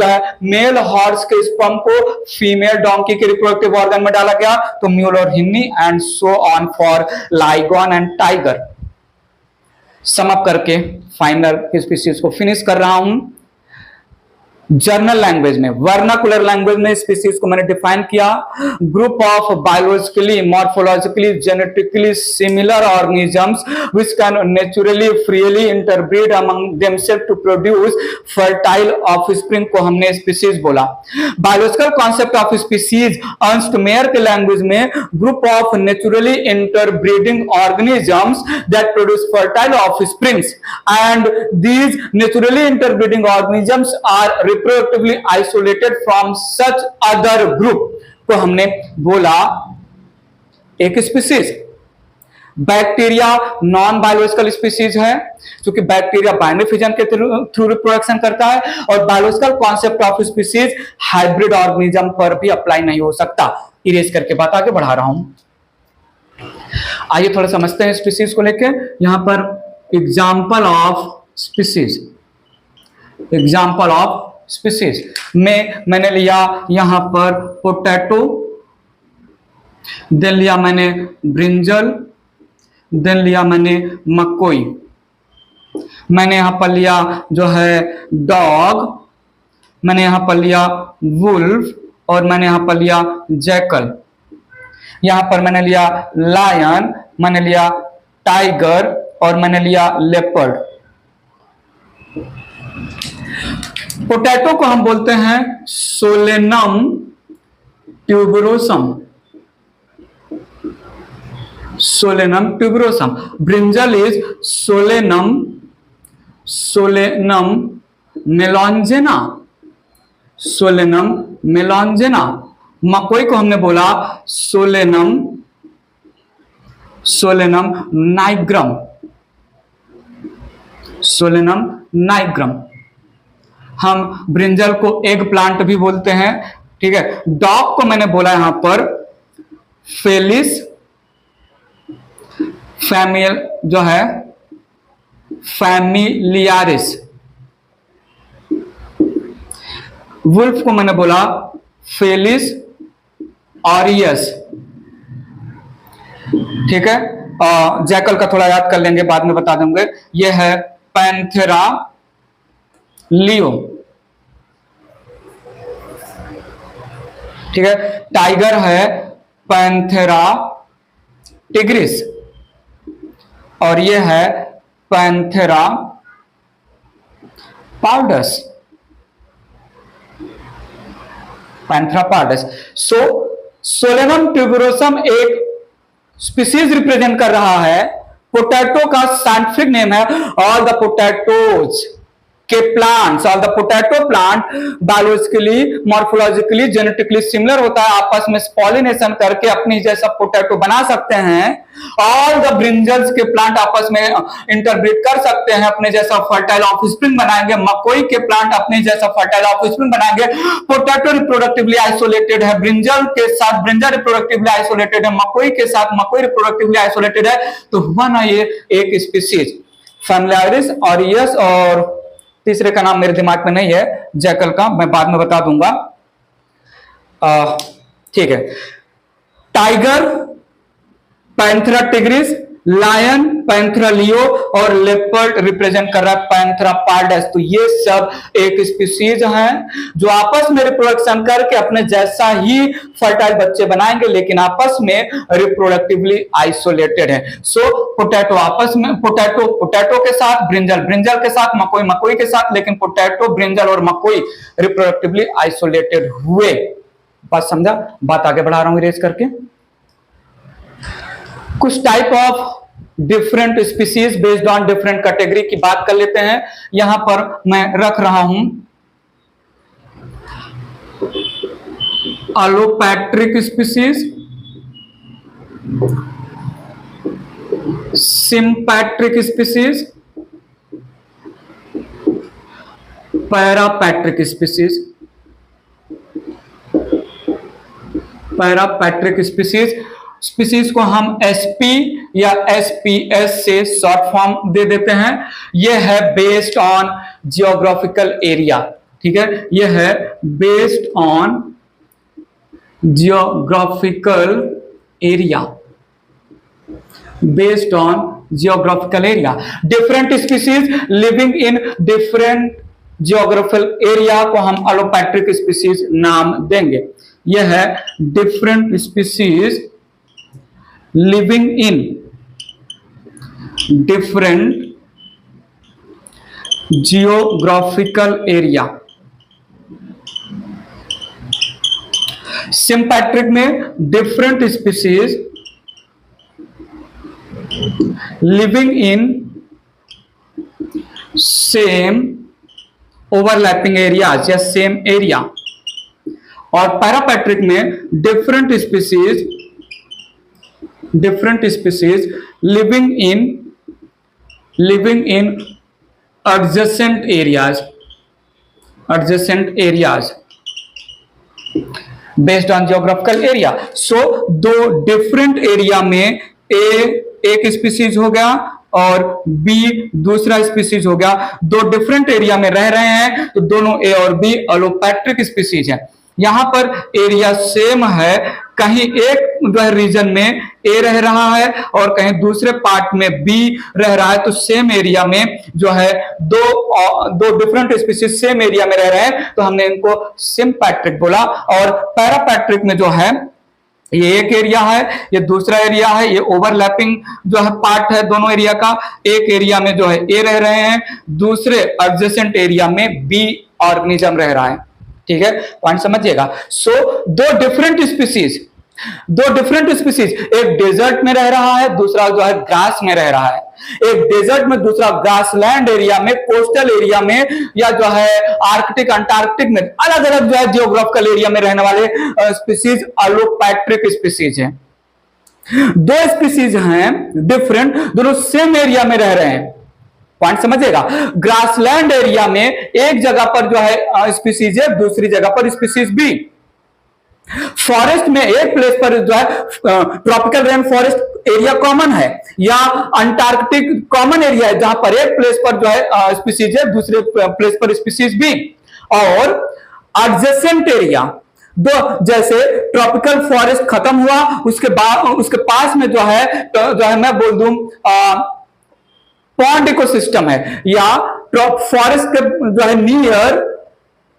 है मेल हॉर्स के स्पर्म को फीमेल डोंकी के रिप्रोडक्टिव ऑर्गन में डाला गया, तो म्यूल और hinny and so on for ligon and tiger. Sum up करके फाइनल स्पीसीज को फिनिश कर रहा हूं। जर्नल लैंग्वेज में, वर्नाकुलर लैंग्वेज में स्पीसीज को मैंने डिफाइन किया, group of biologically, morphologically, genetically similar organisms which can naturally freely interbreed among themselves to produce fertile offspring को हमने स्पीसीज बोला। Biological concept of species Ernst Mayr के लैंग्वेज में, group of naturally interbreeding organisms that produce fertile offsprings, and these naturally interbreeding organisms are reproductively isolated from such other group को हमने बोला एक species. Bacteria non biological species है, क्योंकि बैक्टीरिया बाइनरी फिजन के थ्रू रिप्रोडक्शन करता है, और biological concept of species hybrid organism पर भी अप्लाई नहीं हो सकता। इरेज करके बात आगे बढ़ा रहा हूं। आइए थोड़ा समझते हैं स्पीसीज को लेके। यहां पर एग्जाम्पल ऑफ स्पीसीज में मैंने लिया यहां पर पोटैटो, देन लिया मैंने ब्रिंजल, देन लिया मैंने मकोई, मैंने यहां पर लिया जो है डॉग, मैंने यहां पर लिया वुल्फ, और मैंने यहां पर लिया जैकल। यहां पर मैंने लिया लायन, मैंने लिया टाइगर और मैंने लिया लेपर्ड। पोटैटो को हम बोलते हैं solanum tuberosum, solanum tuberosum. Brinjal is solanum melongena, solanum melongena. मकोई को हमने बोला सोलेनम नाइग्रम, सोलेनम नाइग्रम। हम ब्रिंजल को एग प्लांट भी बोलते हैं, ठीक है। डॉग को मैंने बोला यहां पर फेलिस फैमिल जो है फैमिलियारिस। वुल्फ को मैंने बोला फेलिस ऑरियस, ठीक है। जैकल का थोड़ा याद कर लेंगे, बाद में बता दूंगे। यह है पैंथेरा लियो, ठीक है। टाइगर है पैंथेरा टिग्रिस और यह है पैंथेरा पार्डस, पैंथेरा पार्डस। सो सोलेनम ट्यूबरोसम एक स्पीसीज रिप्रेजेंट कर रहा है। पोटैटो का साइंटिफिक नेम है ऑल द पोटैटोज के plants, all the potato plant biologically, morphologically, genetically similar होता है, आपस में पॉलिनेशन करके अपनी जैसा पोटैटो बना सकते हैं। ऑल द ब्रिंजल्स के प्लांट आपस में इंटरब्रीड कर सकते हैं, अपने जैसा फर्टाइल ऑफस्प्रिंग बनाएंगे। मकोई के प्लांट अपने जैसा फर्टाइल ऑफस्प्रिंग बनाएंगे। पोटैटो रिप्रोडक्टिवली आइसोलेटेड है, ब्रिंजल के साथ ब्रिंजल रिप्रोडक्टिवली आइसोलेटेड है, मकोई के साथ मकोई रिप्रोडक्टिवली आइसोलेटेड है। तो हुआ ना ये एक स्पीसीज फैमिलियारिस ऑरियस, और तीसरे का नाम मेरे दिमाग में नहीं है, जैकल का, मैं बाद में बता दूंगा, ठीक है। Tiger Panthera tigris, lion Panthera leo और लेपर्ड रिप्रेजेंट कर रहा है पैंथेरा पार्डस। तो ये सब एक स्पीसीज हैं जो आपस में रिप्रोडक्शन करके अपने जैसा ही फर्टाइल बच्चे बनाएंगे, लेकिन आपस में रिप्रोडक्टिवली आइसोलेटेड है। सो पोटैटो आपस में, पोटैटो के साथ ब्रिंजल, ब्रिंजल के साथ मकोई, मकोई के साथ, लेकिन पोटैटो, ब्रिंजल और मकोई रिप्रोडक्टिवली आइसोलेटेड हुए। बात समझा? बात आगे बढ़ा रहा हूं इरेज करके। कुछ type of different species based on different category की बात कर लेते हैं। यहां पर मैं रख रहा हूं allopatric species, sympatric species, पैरापैट्रिक species, पैरापैट्रिक species को हम एसपी या एसपीएस से शॉर्ट फॉर्म दे देते हैं। यह है बेस्ड ऑन जियोग्राफिकल एरिया, ठीक है। यह है based on geographical area, based on geographical area. Different species living in different geographical area को हम एलोपैट्रिक स्पीसीज नाम देंगे। यह है different species living in different geographical area। Sympatric में different species living in same overlapping areas या same area, और पैरापैट्रिक में different species living in adjacent areas based on geographical area। so दो डिफरेंट एरिया में ए एक स्पीसीज हो गया और बी दूसरा स्पीसीज हो गया। दो डिफरेंट एरिया में रह रहे हैं तो दोनों ए और बी एलोपैट्रिक स्पीसीज है। यहां पर एरिया सेम है, कहीं एक रीजन में ए रह रहा है और कहीं दूसरे पार्ट में बी रह रहा है। तो सेम एरिया में जो है दो डिफरेंट स्पीसीज सेम एरिया में रह रहे हैं, तो हमने इनको सिम्पैट्रिक बोला। और पैरापैट्रिक में जो है ये एक एरिया है, ये दूसरा एरिया है, ये ओवरलैपिंग जो है पार्ट है दोनों एरिया का। एक एरिया में जो है ए रह रहे हैं, दूसरे एडजेसेंट एरिया में बी ऑर्गेनिज्म रह रहा है। ठीक है, पॉइंट समझिएगा। सो दो डिफरेंट स्पीसीज, एक डेजर्ट में रह रहा है, दूसरा जो है ग्रास में रह रहा है। एक डेजर्ट में, दूसरा ग्रासलैंड एरिया में, कोस्टल एरिया में, या जो है आर्कटिक अंटार्कटिक में, अलग अलग जो है जियोग्राफिकल एरिया में रहने वाले स्पीसीज अलोपैट्रिक स्पीसीज हैं। दो स्पीसीज हैं डिफरेंट, दोनों सेम एरिया में रह रहे हैं। पॉइंट समझिएगा। ग्रासलैंड एरिया में एक जगह पर जो है स्पीसीज है, दूसरी जगह पर स्पीसीज भी। फॉरेस्ट में एक प्लेस पर जो है tropical rain forest area common है, या अंटार्कटिक कॉमन एरिया है, जहां पर एक प्लेस पर जो है स्पीसीज है, दूसरे प्लेस पर स्पीसीज भी। और एडजेसेंट एरिया, दो, जैसे ट्रॉपिकल फॉरेस्ट खत्म हुआ, उसके बाद उसके पास में जो है मैं बोल दूं पॉन्ड इकोसिस्टम है, या फॉरेस्ट के जो है नियर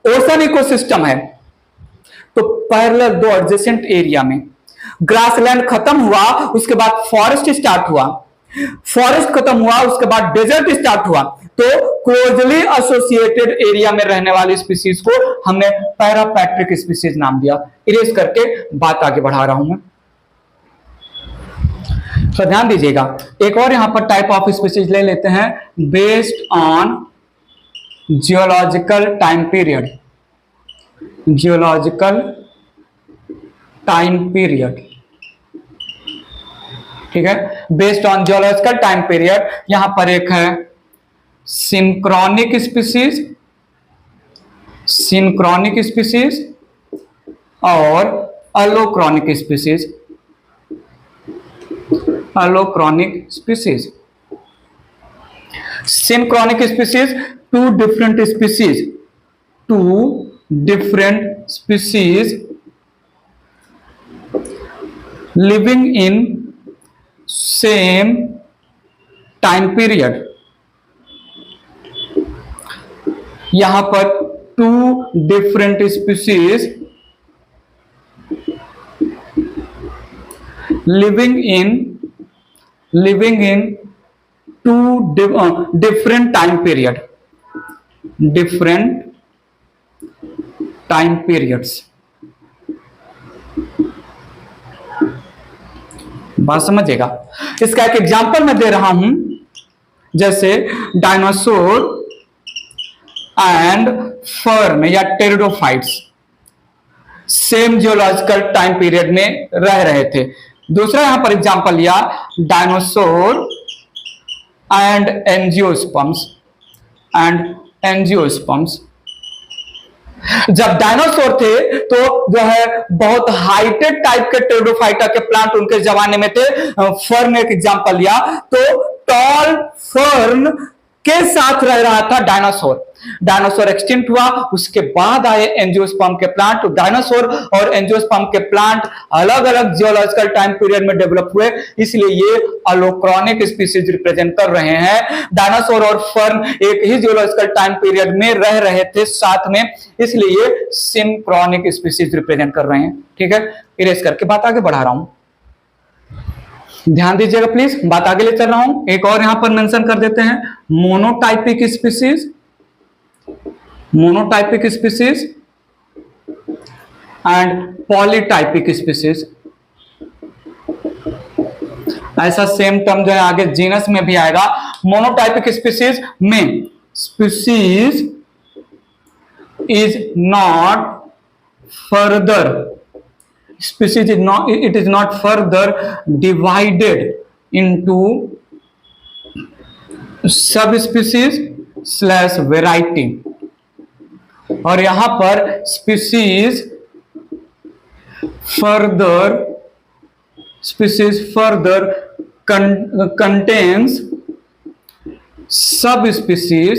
ओशन इकोसिस्टम है। तो पैरेलल दो एडजेसेंट एरिया में ग्रासलैंड खत्म हुआ, उसके बाद फॉरेस्ट स्टार्ट हुआ, फॉरेस्ट खत्म हुआ, उसके बाद डेजर्ट स्टार्ट हुआ। तो क्लोजली एसोसिएटेड एरिया में रहने वाली स्पीसीज को हमने पैरापैट्रिक स्पीसीज नाम दिया। इरेज करके बात आगे बढ़ा रहा हूं मैं, तो ध्यान दीजिएगा। एक और यहां पर टाइप ऑफ स्पीसीज ले लेते हैं, based on geological time period. Geological time period, ठीक है, based on geological time period. यहां पर एक है सिंक्रोनिक स्पीसीज और allochronic species. Synchronic species, two different species living in same time period। यहां पर two different species living in two different time periods। बात समझिएगा। इसका एक एग्जांपल मैं दे रहा हूं, जैसे डायनासोर एंड फर्न या pteridophytes same geological time period में रह रहे थे। दूसरा यहां पर एग्जांपल लिया, डायनासोर एंड एंजियोस्पर्म्स। जब डायनासोर थे तो जो है बहुत हाइटेड टाइप के टेरिडोफाइटा के प्लांट उनके जमाने में थे। फर्न एक एग्जांपल लिया, तो टॉल फर्न के साथ रह रहा था डायनासोर एक्सटिंक्ट हुआ, उसके बाद आए एंजियोस्पर्म के प्लांट। तो डायनासोर और एंजियोस्पर्म के प्लांट अलग अलग जियोलॉजिकल टाइम पीरियड में डेवलप हुए, इसलिए ये अलोक्रॉनिक स्पीसीज रिप्रेजेंट कर रहे हैं। डायनासोर और फर्न एक ही जियोलॉजिकल टाइम पीरियड में रह रहे थे साथ में, इसलिए ये सिंक्रोनिक स्पीसीज रिप्रेजेंट कर रहे हैं। ठीक है, इरेज करके बात आगे बढ़ा रहा हूं, ध्यान दीजिएगा प्लीज, बात आगे ले चल रहा हूं। एक और यहां पर मेंशन कर देते हैं, monotypic species and polytypic species. ऐसा सेम टर्म जो है आगे जीनस में भी आएगा। मोनोटाइपिक स्पीसीज में species is not further divided into sub species / variety. और यहां पर species further contains sub species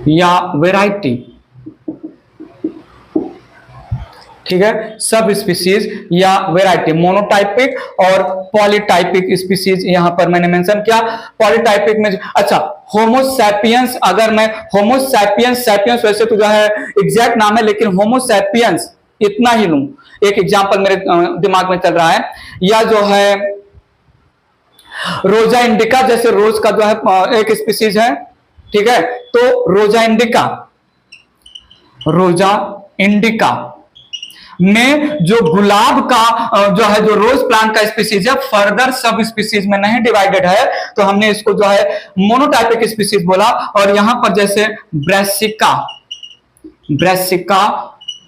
या वेराइटी। ठीक है, सब स्पीसीज या वेराइटी, मोनोटाइपिक और पॉलीटाइपिक स्पीसीज यहां पर मैंने मेंशन किया। पॉलीटाइपिक में अच्छा होमोसैपियंस, अगर मैं होमोसैपियंस वैसे तो जो है एग्जैक्ट नाम है, लेकिन होमोसैपियंस इतना ही लूं, एक एग्जांपल मेरे दिमाग में चल रहा है, या जो है रोजा इंडिका, जैसे रोज का जो है एक स्पीसीज है, ठीक है, तो रोजा इंडिका में जो गुलाब का जो है, जो रोज प्लांट का स्पीसीज है, फर्दर सब स्पीसीज में नहीं डिवाइडेड है, तो हमने इसको जो है मोनोटाइपिक स्पीसीज बोला। और यहां पर जैसे ब्रेसिका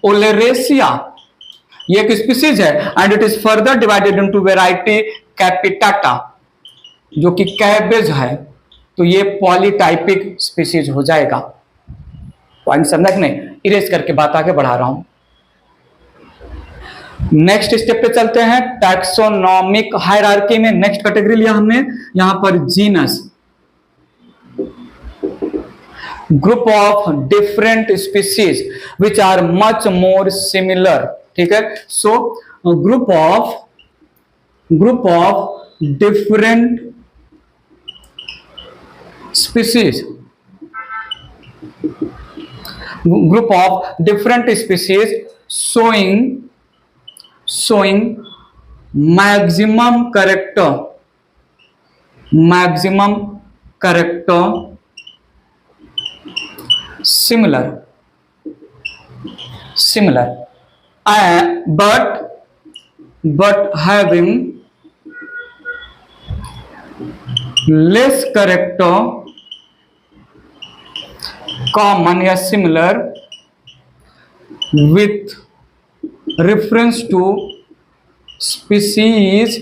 ओलेरेसिया, ये एक स्पीसीज है and it is further divided into variety capitata, जो कि कैबेज है, तो ये पॉलीटाइपिक स्पीसीज हो जाएगा। पॉइंट समझ में, इरेज करके बात आगे बढ़ा रहा हूं। नेक्स्ट स्टेप पे चलते हैं, टैक्सोनॉमिक हायरार्की में नेक्स्ट कैटेगरी लिया हमने यहां पर genus, group of different species which are much more similar, ठीक है। So group of different species, group of different species showing maximum character similar but having less character common या similar with reference to species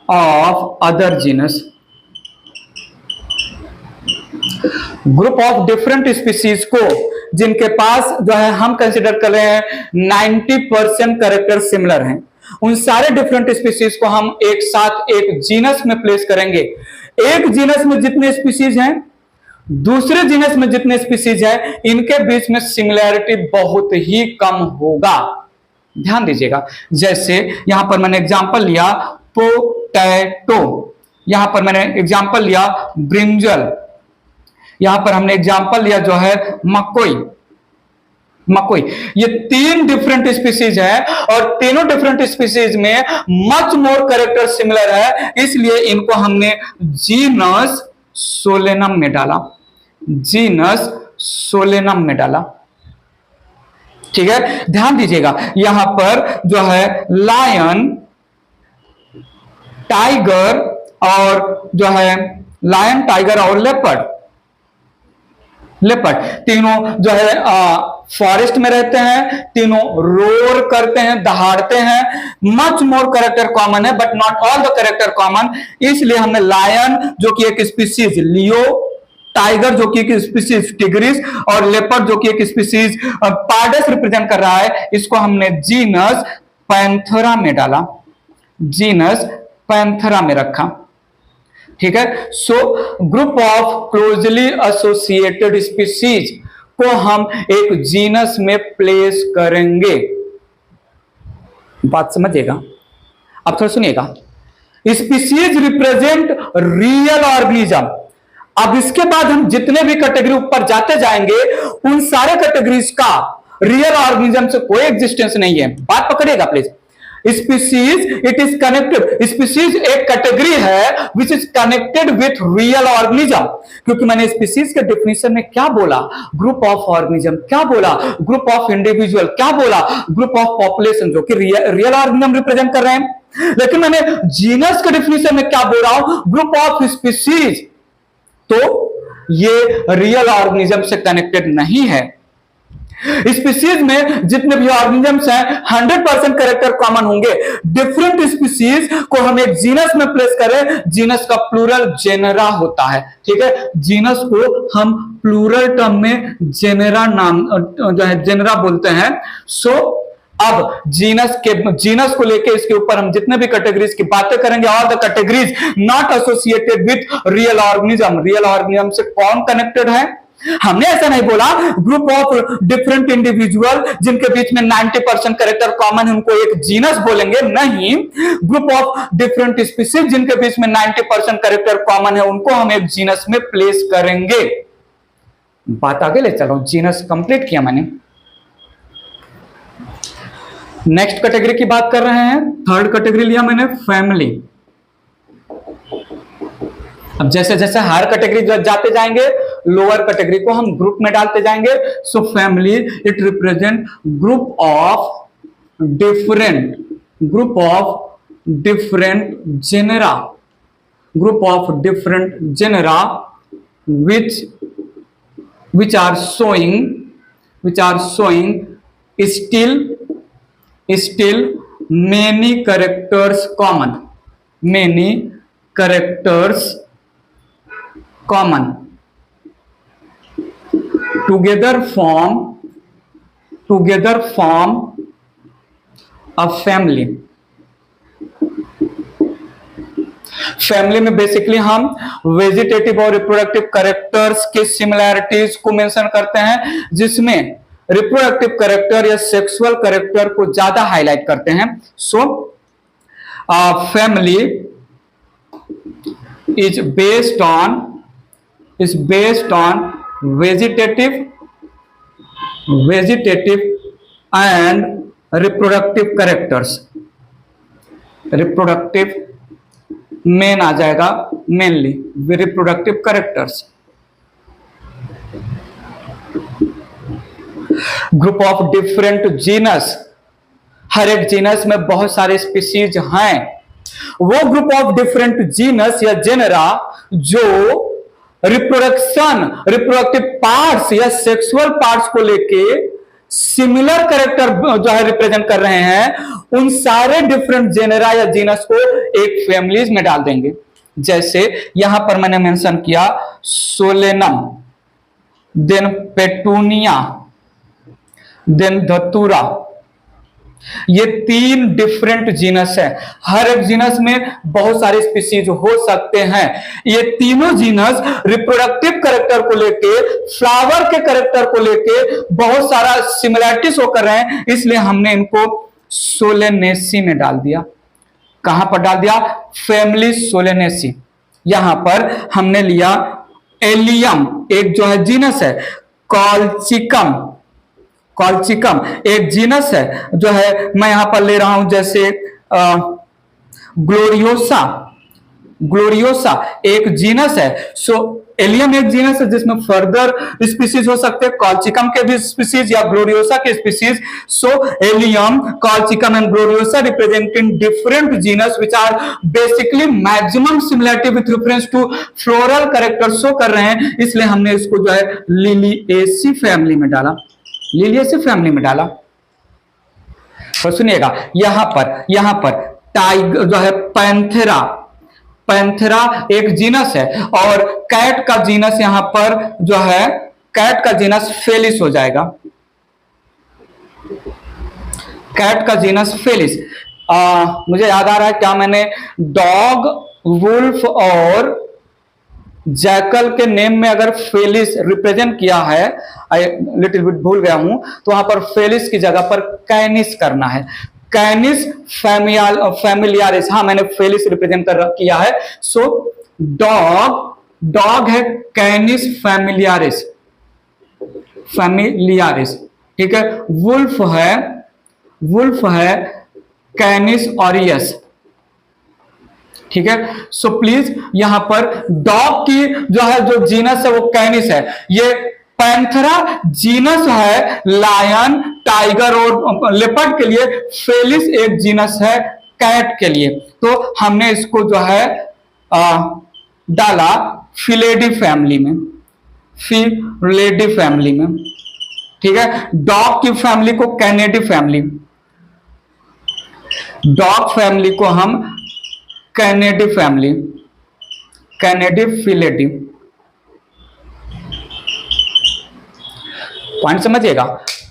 of other genus। Group of different species को जिनके पास जो है हम कंसिडर कर रहे हैं 90% कैरेक्टर सिमिलर हैं, उन सारे डिफरेंट स्पीसीज को हम एक साथ एक जीनस में प्लेस करेंगे। एक जीनस में जितने स्पीसीज हैं, दूसरे जीनस में जितने स्पीसीज है, इनके बीच में सिमिलैरिटी बहुत ही कम होगा। ध्यान दीजिएगा, जैसे यहां पर मैंने एग्जांपल लिया पोटैटो, यहां पर मैंने एग्जांपल लिया ब्रिंजल, यहां पर हमने एग्जांपल लिया जो है मकोई। ये तीन डिफरेंट स्पीसीज है और तीनों डिफरेंट स्पीसीज में मच मोर कैरेक्टर सिमिलर है, इसलिए इनको हमने जीनस सोलेनम में डाला। ठीक है, ध्यान दीजिएगा, यहां पर जो है लायन, टाइगर और लेपर्ड तीनों जो है फॉरेस्ट में रहते हैं, तीनों रोर करते हैं, दहाड़ते हैं। मच मोर कैरेक्टर कॉमन है but not all the character common, इसलिए हमने लायन जो कि एक स्पीसीज लियो, टाइगर जो कि एक स्पीसीज टिग्रिस और लेपर्ड जो कि एक स्पीसीज पार्डस रिप्रेजेंट कर रहा है, इसको हमने जीनस पैंथेरा में डाला, जीनस पैंथेरा में रखा। ठीक है, so group of closely associated species को हम एक जीनस में प्लेस करेंगे। बात समझिएगा, अब थोड़ा सुनिएगा। Species represent real organism. अब इसके बाद हम जितने भी कैटेगरी ऊपर जाते जाएंगे, उन सारे कैटेगरीज का रियल ऑर्गेनिज्म से कोई एग्जिस्टेंस नहीं है। बात पकड़िएगा please. Species it is connected, species एक कैटेगरी है which is connected with real organism, क्योंकि मैंने स्पीसीज के डेफिनेशन में क्या बोला, ग्रुप ऑफ ऑर्गेनिज्म क्या बोला, ग्रुप ऑफ इंडिविजुअल क्या बोला, ग्रुप ऑफ पॉपुलेशन जो कि रियल ऑर्गेनिज्म रिप्रेजेंट कर रहे हैं। लेकिन मैंने जीनस के डेफिनेशन में क्या बोल रहा हूं, ग्रुप ऑफ स्पीसीज, तो ये रियल ऑर्गेनिज्म से कनेक्टेड नहीं है। स्पीसीज में जितने भी ऑर्गेनिजम्स हैं 100% कैरेक्टर कॉमन होंगे। डिफरेंट स्पीसीज को हम एक जीनस में प्लेस करें, जीनस का प्लूरल जेनेरा होता है। ठीक है, जीनस को हम प्लूरल टर्म में जेनेरा नाम जो है जेनेरा बोलते हैं। सो अब जीनस को लेके इसके ऊपर हम जितने भी कैटेगरीज की बातें करेंगे, all the categories not associated with real organism. Real organism से कौन कनेक्टेड है? हमने ऐसा नहीं बोला ग्रुप ऑफ डिफरेंट इंडिविजुअल जिनके बीच में 90% कैरेक्टर कॉमन है उनको एक जीनस बोलेंगे, नहीं। ग्रुप ऑफ डिफरेंट स्पीसीज जिनके बीच में 90% कैरेक्टर कॉमन है उनको हम एक जीनस में प्लेस करेंगे। बात आगे ले चलो, जीनस कंप्लीट किया मैंने। नेक्स्ट कैटेगरी की बात कर रहे हैं, थर्ड कैटेगरी लिया मैंने फैमिली। अब जैसे जैसे हायर कैटेगरी जाते जाएंगे, लोअर कैटेगरी को हम ग्रुप में डालते जाएंगे। So family it represent group of different genera, group of different genera which are showing still many characters common, together form a family। Family में बेसिकली हम वेजिटेटिव और रिप्रोडक्टिव कैरेक्टर्स के सिमिलैरिटीज को मेंशन करते हैं, जिसमें रिप्रोडक्टिव कैरेक्टर या सेक्सुअल कैरेक्टर को ज्यादा हाईलाइट करते हैं। So family is based on vegetative and reproductive characters. Reproductive main आ जाएगा, mainly reproductive characters. Group of different genus, हर एक जीनस में बहुत सारे स्पीसीज हैं। वो ग्रुप ऑफ डिफरेंट जीनस या जेनरा जो रिप्रोडक्टिव पार्ट्स या सेक्सुअल पार्ट्स को लेके सिमिलर कैरेक्टर जो है रिप्रेजेंट कर रहे हैं, उन सारे डिफरेंट जेनेरा या जीनस को एक फैमिलीज में डाल देंगे। जैसे यहां पर मैंने मेंशन किया सोलेनम, देन पेटूनिया, देन धतूरा। ये 3 डिफरेंट जीनस है। हर एक जीनस में बहुत सारे स्पीसीज हो सकते हैं। ये तीनों जीनस रिप्रोडक्टिव कैरेक्टर को लेके, फ्लावर के कैरेक्टर को लेके बहुत सारा सिमिलैरिटीज होकर रहे हैं, इसलिए हमने इनको सोलेनेसी में डाल दिया। कहां पर डाल दिया? Family Solanaceae. यहां पर हमने लिया एलियम, एक जो है जीनस है, कॉल्चिकम एक जीनस है जो है, मैं यहां पर ले रहा हूं जैसे ग्लोरियोसा एक जीनस है। सो एलियम एक जीनस है जिसमें फर्दर स्पीसीज हो सकते हैं, कॉल्चिकम के भी स्पीसीज या ग्लोरियोसा के species. So Allium, Colchicum and Gloriosa representing different genus which are basically maximum similarity with reference to floral character show कर रहे हैं, इसलिए हमने इसको जो है लिलिएसी फैमिली में डाला। तो सुनिएगा, यहां पर टाइगर जो है पैंथेरा एक जीनस है, और कैट का जीनस यहां पर जो है, कैट का जीनस फेलिस हो जाएगा। कैट का जीनस फेलिस। मुझे याद आ रहा है क्या मैंने डॉग, वुल्फ और जैकल के नेम में अगर फेलिस रिप्रेजेंट किया है, लिटिल बिट भूल गया हूं, तो वहां पर फेलिस की जगह पर कैनिस करना है। कैनिस फैमिलियारिस, हाँ मैंने फेलिस रिप्रेजेंट किया है। सो डॉग है कैनिस फैमिलियारिस, ठीक है। वुल्फ है कैनिस ऑरियस, ठीक है। सो प्लीज यहां पर डॉग की जो है जो जीनस है वो कैनिस है। ये पैंथेरा जीनस है लायन, टाइगर और लेपर्ड के लिए। फेलिस एक जीनस है कैट के लिए। तो हमने इसको जो है डाला फिलेडी फैमिली में, ठीक है। डॉग की फैमिली को कैनेडी फैमिली, डॉग फैमिली को हम कैनेडी फिलेडी। पॉइंट समझिएगा।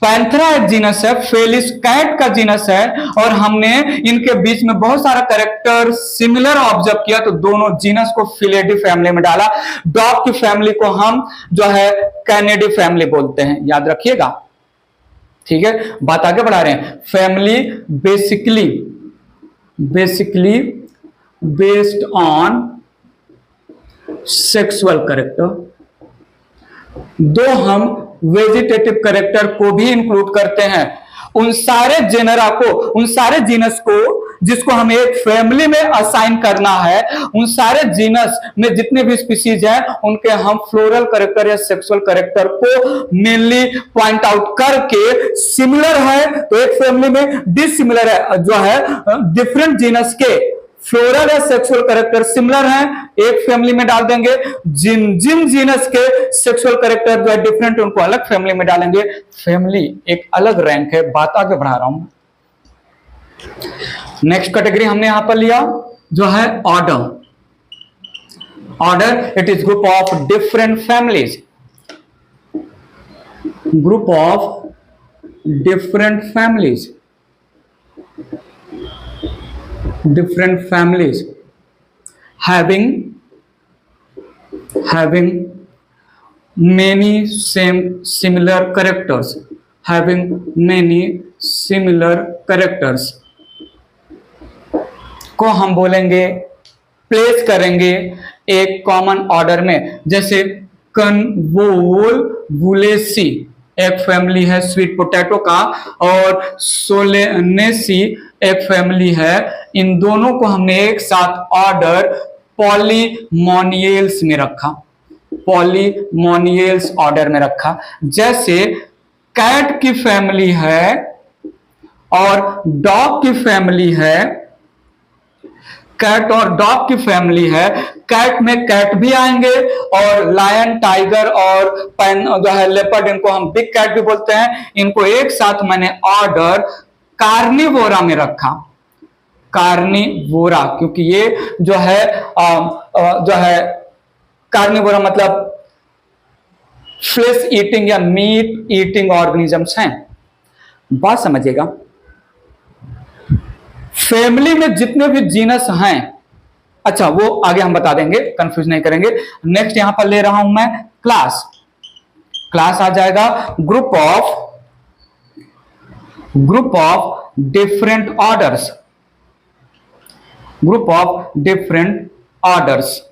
पैंथेरा एक जीनस है, फेलिस कैट का जीनस है, और हमने इनके बीच में बहुत सारा कैरेक्टर सिमिलर ऑब्जर्व किया, तो दोनों जीनस को फिलेडी फैमिली में डाला। डॉग की फैमिली को हम जो है कैनेडी फैमिली बोलते हैं, याद रखिएगा, ठीक है। बात आगे बढ़ा रहे हैं। Family basically based on sexual character. दो हम वेजिटेटिव कैरेक्टर को भी इंक्लूड करते हैं, उन सारे जेनरा को, उन सारे जीनस को जिसको हमें एक फैमिली में असाइन करना है, उन सारे जीनस में जितने भी स्पीसीज हैं उनके हम फ्लोरल कैरेक्टर या सेक्सुअल कैरेक्टर को मेनली पॉइंट आउट करके सिमिलर है तो एक फैमिली में, डिसिमिलर है जो है डिफरेंट जीनस के फ्लोरल या सेक्सुअल कैरेक्टर सिमिलर हैं, एक फैमिली में डाल देंगे। जिन जिन जीनस के सेक्सुअल कैरेक्टर जो है डिफरेंट उनको अलग फैमिली में डालेंगे। फैमिली एक अलग रैंक है, बात आगे बढ़ा रहा हूं। नेक्स्ट कैटेगरी हमने यहां पर लिया जो है order. Order it is group of different families, group of different families, different families having many similar characters, having many similar characters को हम बोलेंगे, प्लेस करेंगे एक कॉमन ऑर्डर में। जैसे कन्वोलवुलेसी एक फैमिली है स्वीट पोटैटो का, और सोलेनेसी एक फैमिली है। इन दोनों को हमने एक साथ ऑर्डर पॉलीमोनियल्स में रखा, पॉलीमोनियल्स ऑर्डर में रखा। जैसे कैट की फैमिली है और डॉग की फैमिली है, कैट और डॉग की फैमिली है। कैट में कैट भी आएंगे और लायन, टाइगर और पैन जो है लेपर्ड, इनको हम बिग कैट भी बोलते हैं। इनको एक साथ मैंने ऑर्डर कार्निवोरा में रखा, कार्निवोरा, क्योंकि ये जो है कार्निवोरा मतलब फ्लेश ईटिंग या मीट ईटिंग ऑर्गेनिजम्स हैं। बात समझिएगा, फैमिली में जितने भी जीनस हैं, अच्छा वो आगे हम बता देंगे, कंफ्यूज नहीं करेंगे। नेक्स्ट यहां पर ले रहा हूं मैं क्लास। क्लास आ जाएगा group of different orders, group of different orders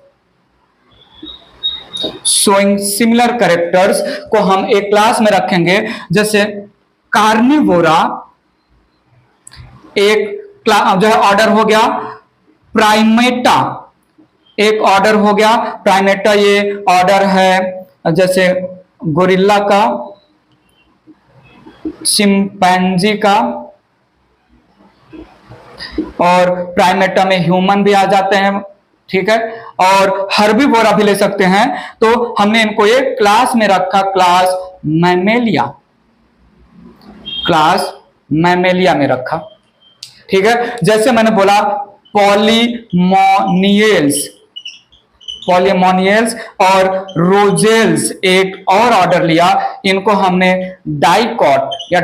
showing similar characters को हम एक क्लास में रखेंगे। जैसे कार्निवोरा एक जो है ऑर्डर हो गया, प्राइमेटा एक ऑर्डर हो गया। प्राइमेटा ये ऑर्डर है जैसे गोरिल्ला का, चिंपैंजी का, और प्राइमेटा में ह्यूमन भी आ जाते हैं, ठीक है, और हर्बीवोरा भी ले सकते हैं। तो हमने इनको एक क्लास में रखा, क्लास मैमेलिया, क्लास मैमेलिया में रखा, ठीक है। जैसे मैंने बोला पॉलीमोनियल्स और रोजेल्स एक और ऑर्डर लिया, इनको हमने डाइकॉट या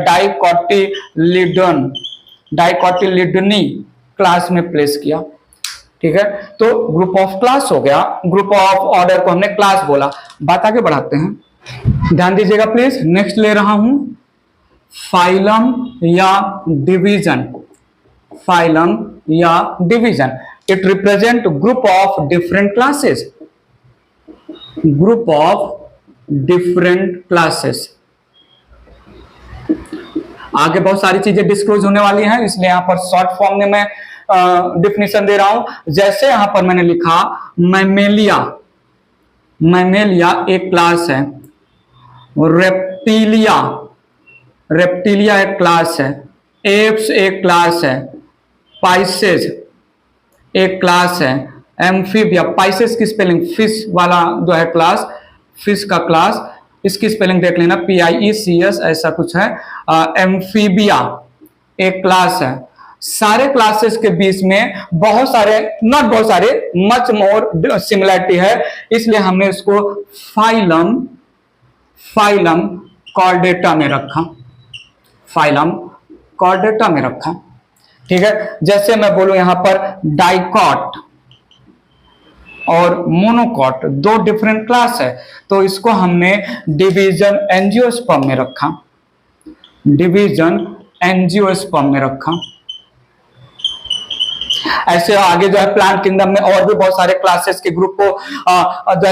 डाइकोटिलिडनी क्लास में प्लेस किया, ठीक है। तो ग्रुप ऑफ क्लास हो गया, ग्रुप ऑफ ऑर्डर को हमने क्लास बोला। बात आगे बढ़ाते हैं, ध्यान दीजिएगा प्लीज। नेक्स्ट ले रहा हूं फाइलम या डिवीजन, फाइलम या division. It represent group of different classes, group of different classes. आगे बहुत सारी चीजें डिस्क्लोज होने वाली हैं, इसलिए यहां पर शॉर्ट फॉर्म में मैं डिफिनेशन दे रहा हूं। जैसे यहां पर मैंने लिखा मैमेलिया, मैमेलिया एक क्लास है। रेप्टिलिया, रेप्टिलिया एक क्लास है। एप्स एक क्लास है। पाइसेस एक क्लास है। एम्फीबिया, पाइसेस की स्पेलिंग फिश वाला जो है क्लास, फिश का क्लास, इसकी स्पेलिंग देख लेना, PIECS ऐसा कुछ है। एम्फीबिया एक क्लास है। सारे क्लासेस के बीच में बहुत सारे, नॉट बहुत सारे, मच मोर सिमिलरिटी है, इसलिए हमने इसको फाइलम कॉर्डेटा में रखा, फाइलम कॉर्डेटा में रखा, ठीक है। जैसे मैं बोलूं यहां पर डाइकॉट और मोनोकॉट दो डिफरेंट क्लास है, तो इसको हमने डिवीजन एंजियोस्पर्म में रखा, डिवीजन एंजियोस्पर्म में रखा। ऐसे आगे जो है प्लांट किंगडम में और भी बहुत सारे क्लासेस के ग्रुप को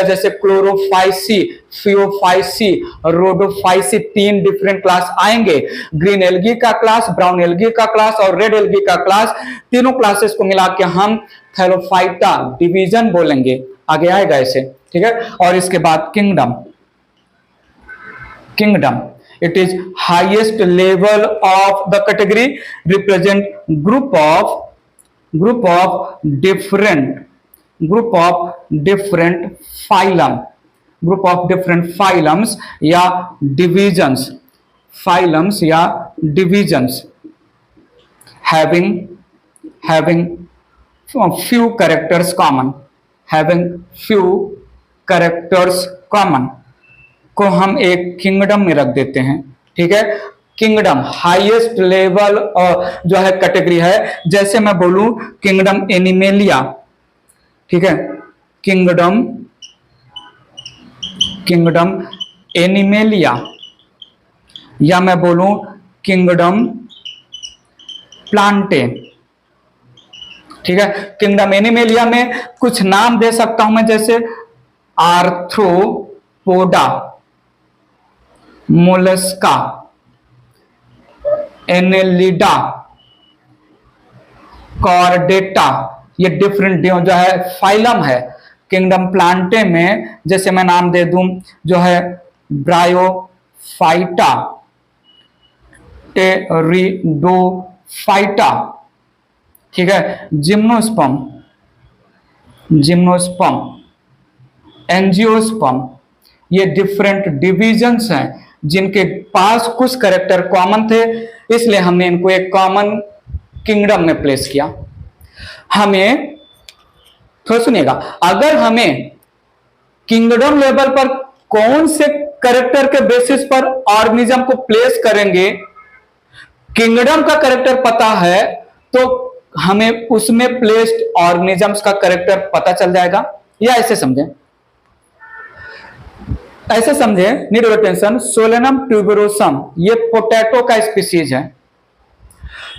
जैसे Chlorophyceae, Phaeophyceae, Rhodophyceae, 3 different class आएंगे। ग्रीन एल्गी का क्लास, ब्राउन एल्गी का क्लास और रेड एल्गी का क्लास, तीनों क्लासेस को मिला के हम थैलोफाइटा डिवीजन बोलेंगे, आगे आएगा ऐसे, ठीक है। और इसके बाद kingdom, kingdom it is highest level of the category, represent group of different phylum, group of different phylums या divisions, phylums या divisions having few characters common, having few characters common को हम एक किंगडम में रख देते हैं, ठीक है। किंगडम हाईएस्ट लेवल जो है कैटेगरी है, जैसे मैं बोलूं किंगडम एनिमेलिया, ठीक है, किंगडम एनिमेलिया, या मैं बोलूं किंगडम प्लांटे, ठीक है। किंगडम एनिमेलिया में कुछ नाम दे सकता हूं मैं, जैसे आर्थ्रोपोडा, मोलस्का, एनेलिडा, कॉर्डेटा, ये डिफरेंट जो है फाइलम है। किंगडम प्लांटे में जैसे मैं नाम दे दूं जो है ब्रायोफाइटा, टेरिडोफाइटा, ठीक है, जिम्नोस्पर्म, एंजियोस्पर्म, ये डिफरेंट डिविजन्स हैं जिनके पास कुछ कैरेक्टर कॉमन थे, इसलिए हमने इनको एक कॉमन किंगडम में प्लेस किया। हमें थोड़ा सुनिएगा, अगर हमें किंगडम लेवल पर कौन से कैरेक्टर के बेसिस पर ऑर्गेनिज्म को प्लेस करेंगे, किंगडम का कैरेक्टर पता है तो हमें उसमें प्लेस्ड ऑर्गेनिजम्स का कैरेक्टर पता चल जाएगा। या ऐसे समझें, need your attention, Solanum tuberosum ये पोटैटो का स्पीसीज है।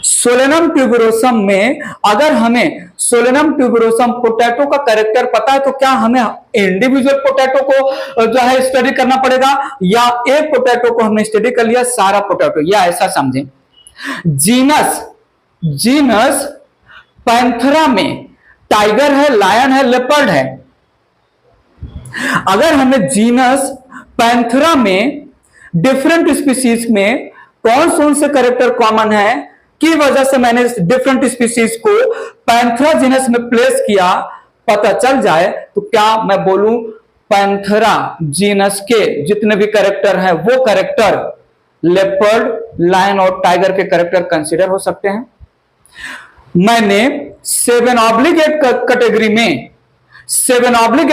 सोलेनम ट्यूबरोसम में अगर हमें सोलेनम ट्यूबरोसम पोटैटो का कैरेक्टर पता है तो क्या हमें इंडिविजुअल पोटैटो को जो है स्टडी करना पड़ेगा, या एक पोटैटो को हमने स्टडी कर लिया सारा पोटैटो, या ऐसा समझें। जीनस पैंथरा में टाइगर है, लायन है, लेपर्ड है। अगर हमें जीनस पैंथरा में डिफरेंट स्पीसीज में कौन से कैरेक्टर कॉमन है की वजह से मैंने डिफरेंट स्पीसीज को पैंथरा जीनस में प्लेस किया, पता चल जाए तो क्या मैं बोलूं पैंथरा जीनस के जितने भी कैरेक्टर हैं वो कैरेक्टर लेपर्ड, लायन और टाइगर के कैरेक्टर कंसीडर हो सकते हैं। मैंने 7/8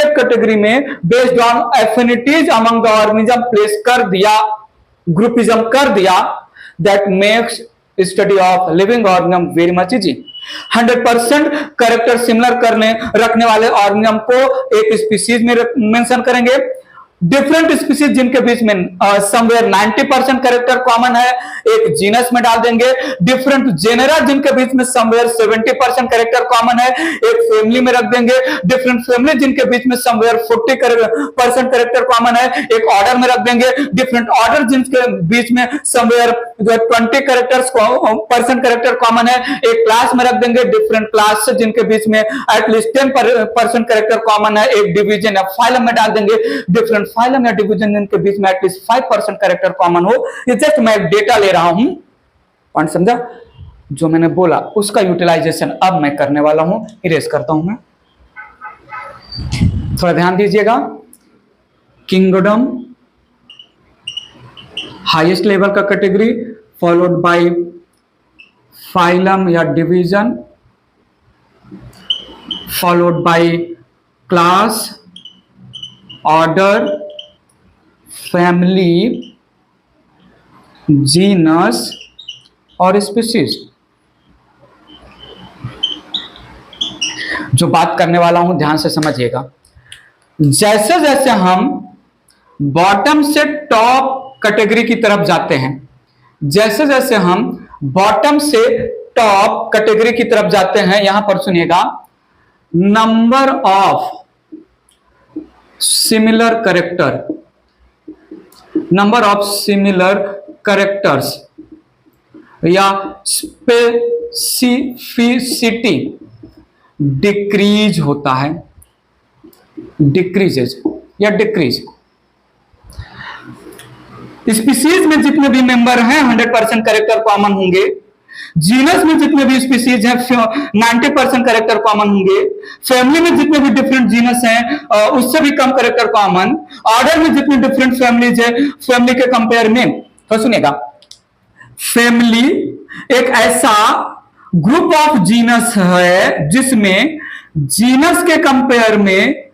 कैटेगरी में based on affinities among the organism place कर दिया, ग्रुपिज्म कर दिया, that makes study of living organism very much easy. 100% character similar रखने वाले ऑर्गेनिज्म को एक स्पीसीज में मेंशन करेंगे। डिफरेंट स्पीसीज जिनके बीच में समवेयर 90% कैरेक्टर कॉमन है, एक जीनस में डाल देंगे। डिफरेंट जेनेरा जिनके बीच में समवेयर 70% कैरेक्टर कॉमन है, एक फैमिली में रख देंगे। डिफरेंट फैमिली जिनके बीच में समवेयर 40% कैरेक्टर कॉमन है, एक ऑर्डर में रख देंगे। डिफरेंट ऑर्डर जिनके बीच में समवेयर 20% कैरेक्टर कॉमन है, एक क्लास में रख देंगे। डिफरेंट क्लास जिनके बीच में एटलीस्ट 10% कैरेक्टर कॉमन है, एक डिवीजन या फाइलम में डाल देंगे। डिफरेंट फाइलम या डिवीजन जिनके बीच में एटलीस्ट 5% कैरेक्टर कॉमन हो। ये जस्ट मैं डेटा ले रहा हूं, पॉइंट समझा? जो मैंने बोला उसका यूटिलाइजेशन अब मैं करने वाला हूं। इरेज करता हूं मैं, थोड़ा ध्यान दीजिएगा। किंगडम हाईएस्ट लेवल का कैटेगरी, फॉलोड बाय फाइलम या division, followed by class, order, family, genus और स्पीसीज। जो बात करने वाला हूं ध्यान से समझिएगा। जैसे जैसे हम बॉटम से टॉप कैटेगरी की तरफ जाते हैं, जैसे जैसे हम बॉटम से टॉप कैटेगरी की तरफ जाते हैं, यहां पर सुनिएगा, number of similar character, number of similar characters या स्पेसिफिसिटी डिक्रीज होता है, डिक्रीजेज या डिक्रीज। स्पीसीज में जितने भी मेंबर हैं 100% कैरेक्टर कॉमन होंगे, जीनस में जितने भी स्पीसीज हैं 90% कैरेक्टर कॉमन होंगे, फैमिली में जितने भी डिफरेंट जीनस हैं उससे भी कम कैरेक्टर कॉमन, ऑर्डर में जितनी डिफरेंट फैमिलीज है फैमिली के कंपेयर में। तो सुनिएगा, फैमिली एक ऐसा ग्रुप ऑफ जीनस है जिसमें जीनस के कंपेयर में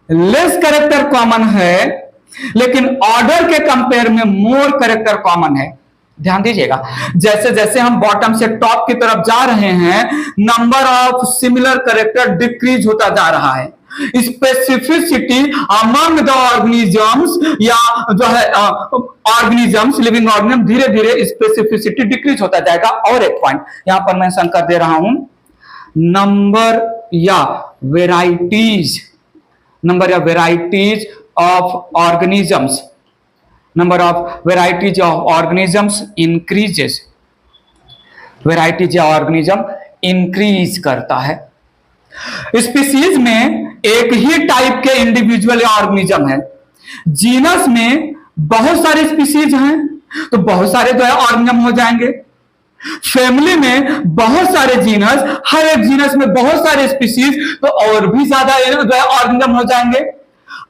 लेस कैरेक्टर कॉमन है, लेकिन ऑर्डर के कंपेयर में मोर कैरेक्टर कॉमन है। ध्यान दीजिएगा, जैसे जैसे हम बॉटम से टॉप की तरफ जा रहे हैं, number of similar character decrease होता जा रहा है। स्पेसिफिसिटी अमंग द ऑर्गेनिजम्स या जो है ऑर्गेनिजम्स, लिविंग ऑर्गेनिज्म, धीरे धीरे स्पेसिफिसिटी डिक्रीज होता जाएगा। और एक पॉइंट यहां पर मेंशन कर दे रहा हूं, नंबर या वेराइटीज, नंबर या varieties of organisms, number of varieties of organisms increases, varieties of organism increase करता है। स्पीसीज में एक ही टाइप के इंडिविजुअल ऑर्गेनिज्म है, जीनस में बहुत सारे स्पीसीज हैं तो बहुत सारे जो है ऑर्गेनिज्म हो जाएंगे, फैमिली में बहुत सारे जीनस, हर एक जीनस में बहुत सारे स्पीसीज तो और भी ज्यादा जो है ऑर्गेनिज्म हो जाएंगे।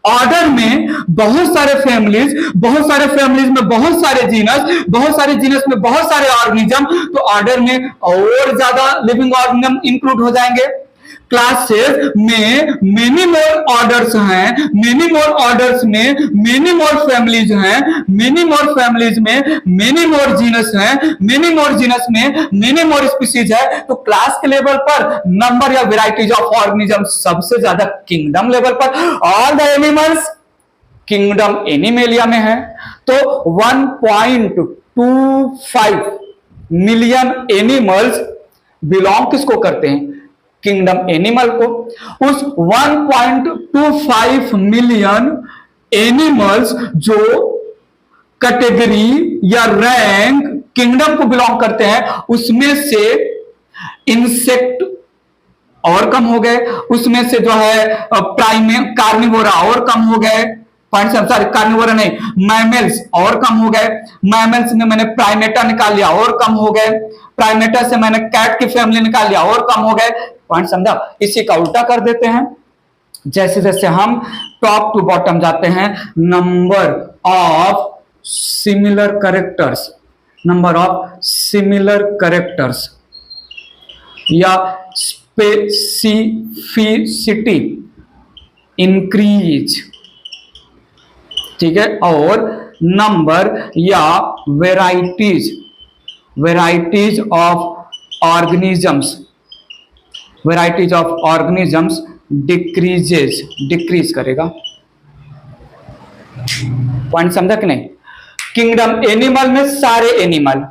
ऑर्डर में बहुत सारे फैमिलीज, बहुत सारे फैमिलीज में बहुत सारे जीनस, बहुत सारे जीनस में बहुत सारे ऑर्गेनिज्म, तो ऑर्डर में और ज्यादा लिविंग ऑर्गेनिज्म इंक्लूड हो जाएंगे। क्लासेस में मेनी मोर ऑर्डर्स हैं, मेनी मोर ऑर्डर्स में मेनी मोर फैमिलीज हैं, मेनी मोर फैमिलीज में मेनी मोर जीनस हैं, मेनी मोर जीनस में मेनी मोर स्पीसीज है। तो क्लास के लेवल पर नंबर या वेराइटीज ऑफ ऑर्गेनिज्म सबसे ज्यादा किंगडम लेवल पर, all the animals kingdom animalia में है। तो 1.25 मिलियन एनिमल्स बिलोंग किसको करते हैं, किंगडम एनिमल को। उस 1.25 मिलियन एनिमल्स जो कैटेगरी या रैंक किंगडम को बिलोंग करते हैं, उसमें से इंसेक्ट और कम हो गए, उसमें से जो है कार्निवोरा और कम हो गए, सॉरी कार्निवोरा नहीं, मैमल्स और कम हो गए, मैमल्स में मैंने प्राइमेटा निकाल लिया और कम हो गए, प्राइमेटा से मैंने कैट की फैमिली निकाल लिया और कम हो गए। पॉइंट समझा? इसी का उल्टा कर देते हैं, जैसे जैसे हम टॉप टू बॉटम जाते हैं, number of similar characters, number of similar characters या स्पेसिफिसिटी इंक्रीज, ठीक है, और नंबर या varieties, varieties of organisms, varieties of organisms decreases, decrease करेगा। पॉइंट समझा कि नहीं? किंगडम एनिमल में सारे एनिमल,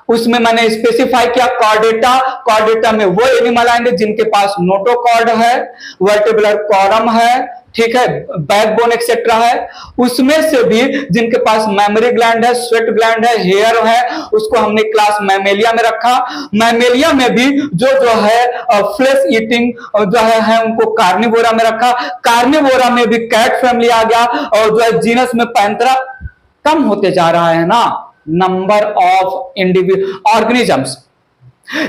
उसमें मैंने स्पेसिफाई किया कॉर्डेटा, कॉर्डेटा में वो एनिमल आएंगे जिनके पास नोटोकॉर्ड है, वर्टिब्रल कॉलम है, ठीक है, बैकबोन एक्सेट्रा है, उसमें से भी जिनके पास मेमोरी ग्लैंड है, स्वेट ग्लैंड है, हेयर है, उसको हमने क्लास मैमेलिया में रखा। मैमेलिया में भी जो जो है फ्लेश ईटिंग जो है उनको कार्निवोरा में रखा। कार्निवोरा में भी कैट फैमिली आ गया, और जो है जीनस में पैंथेरा। कम होते जा रहा है ना नंबर ऑफ इंडिविजुअल ऑर्गेनिजम्स,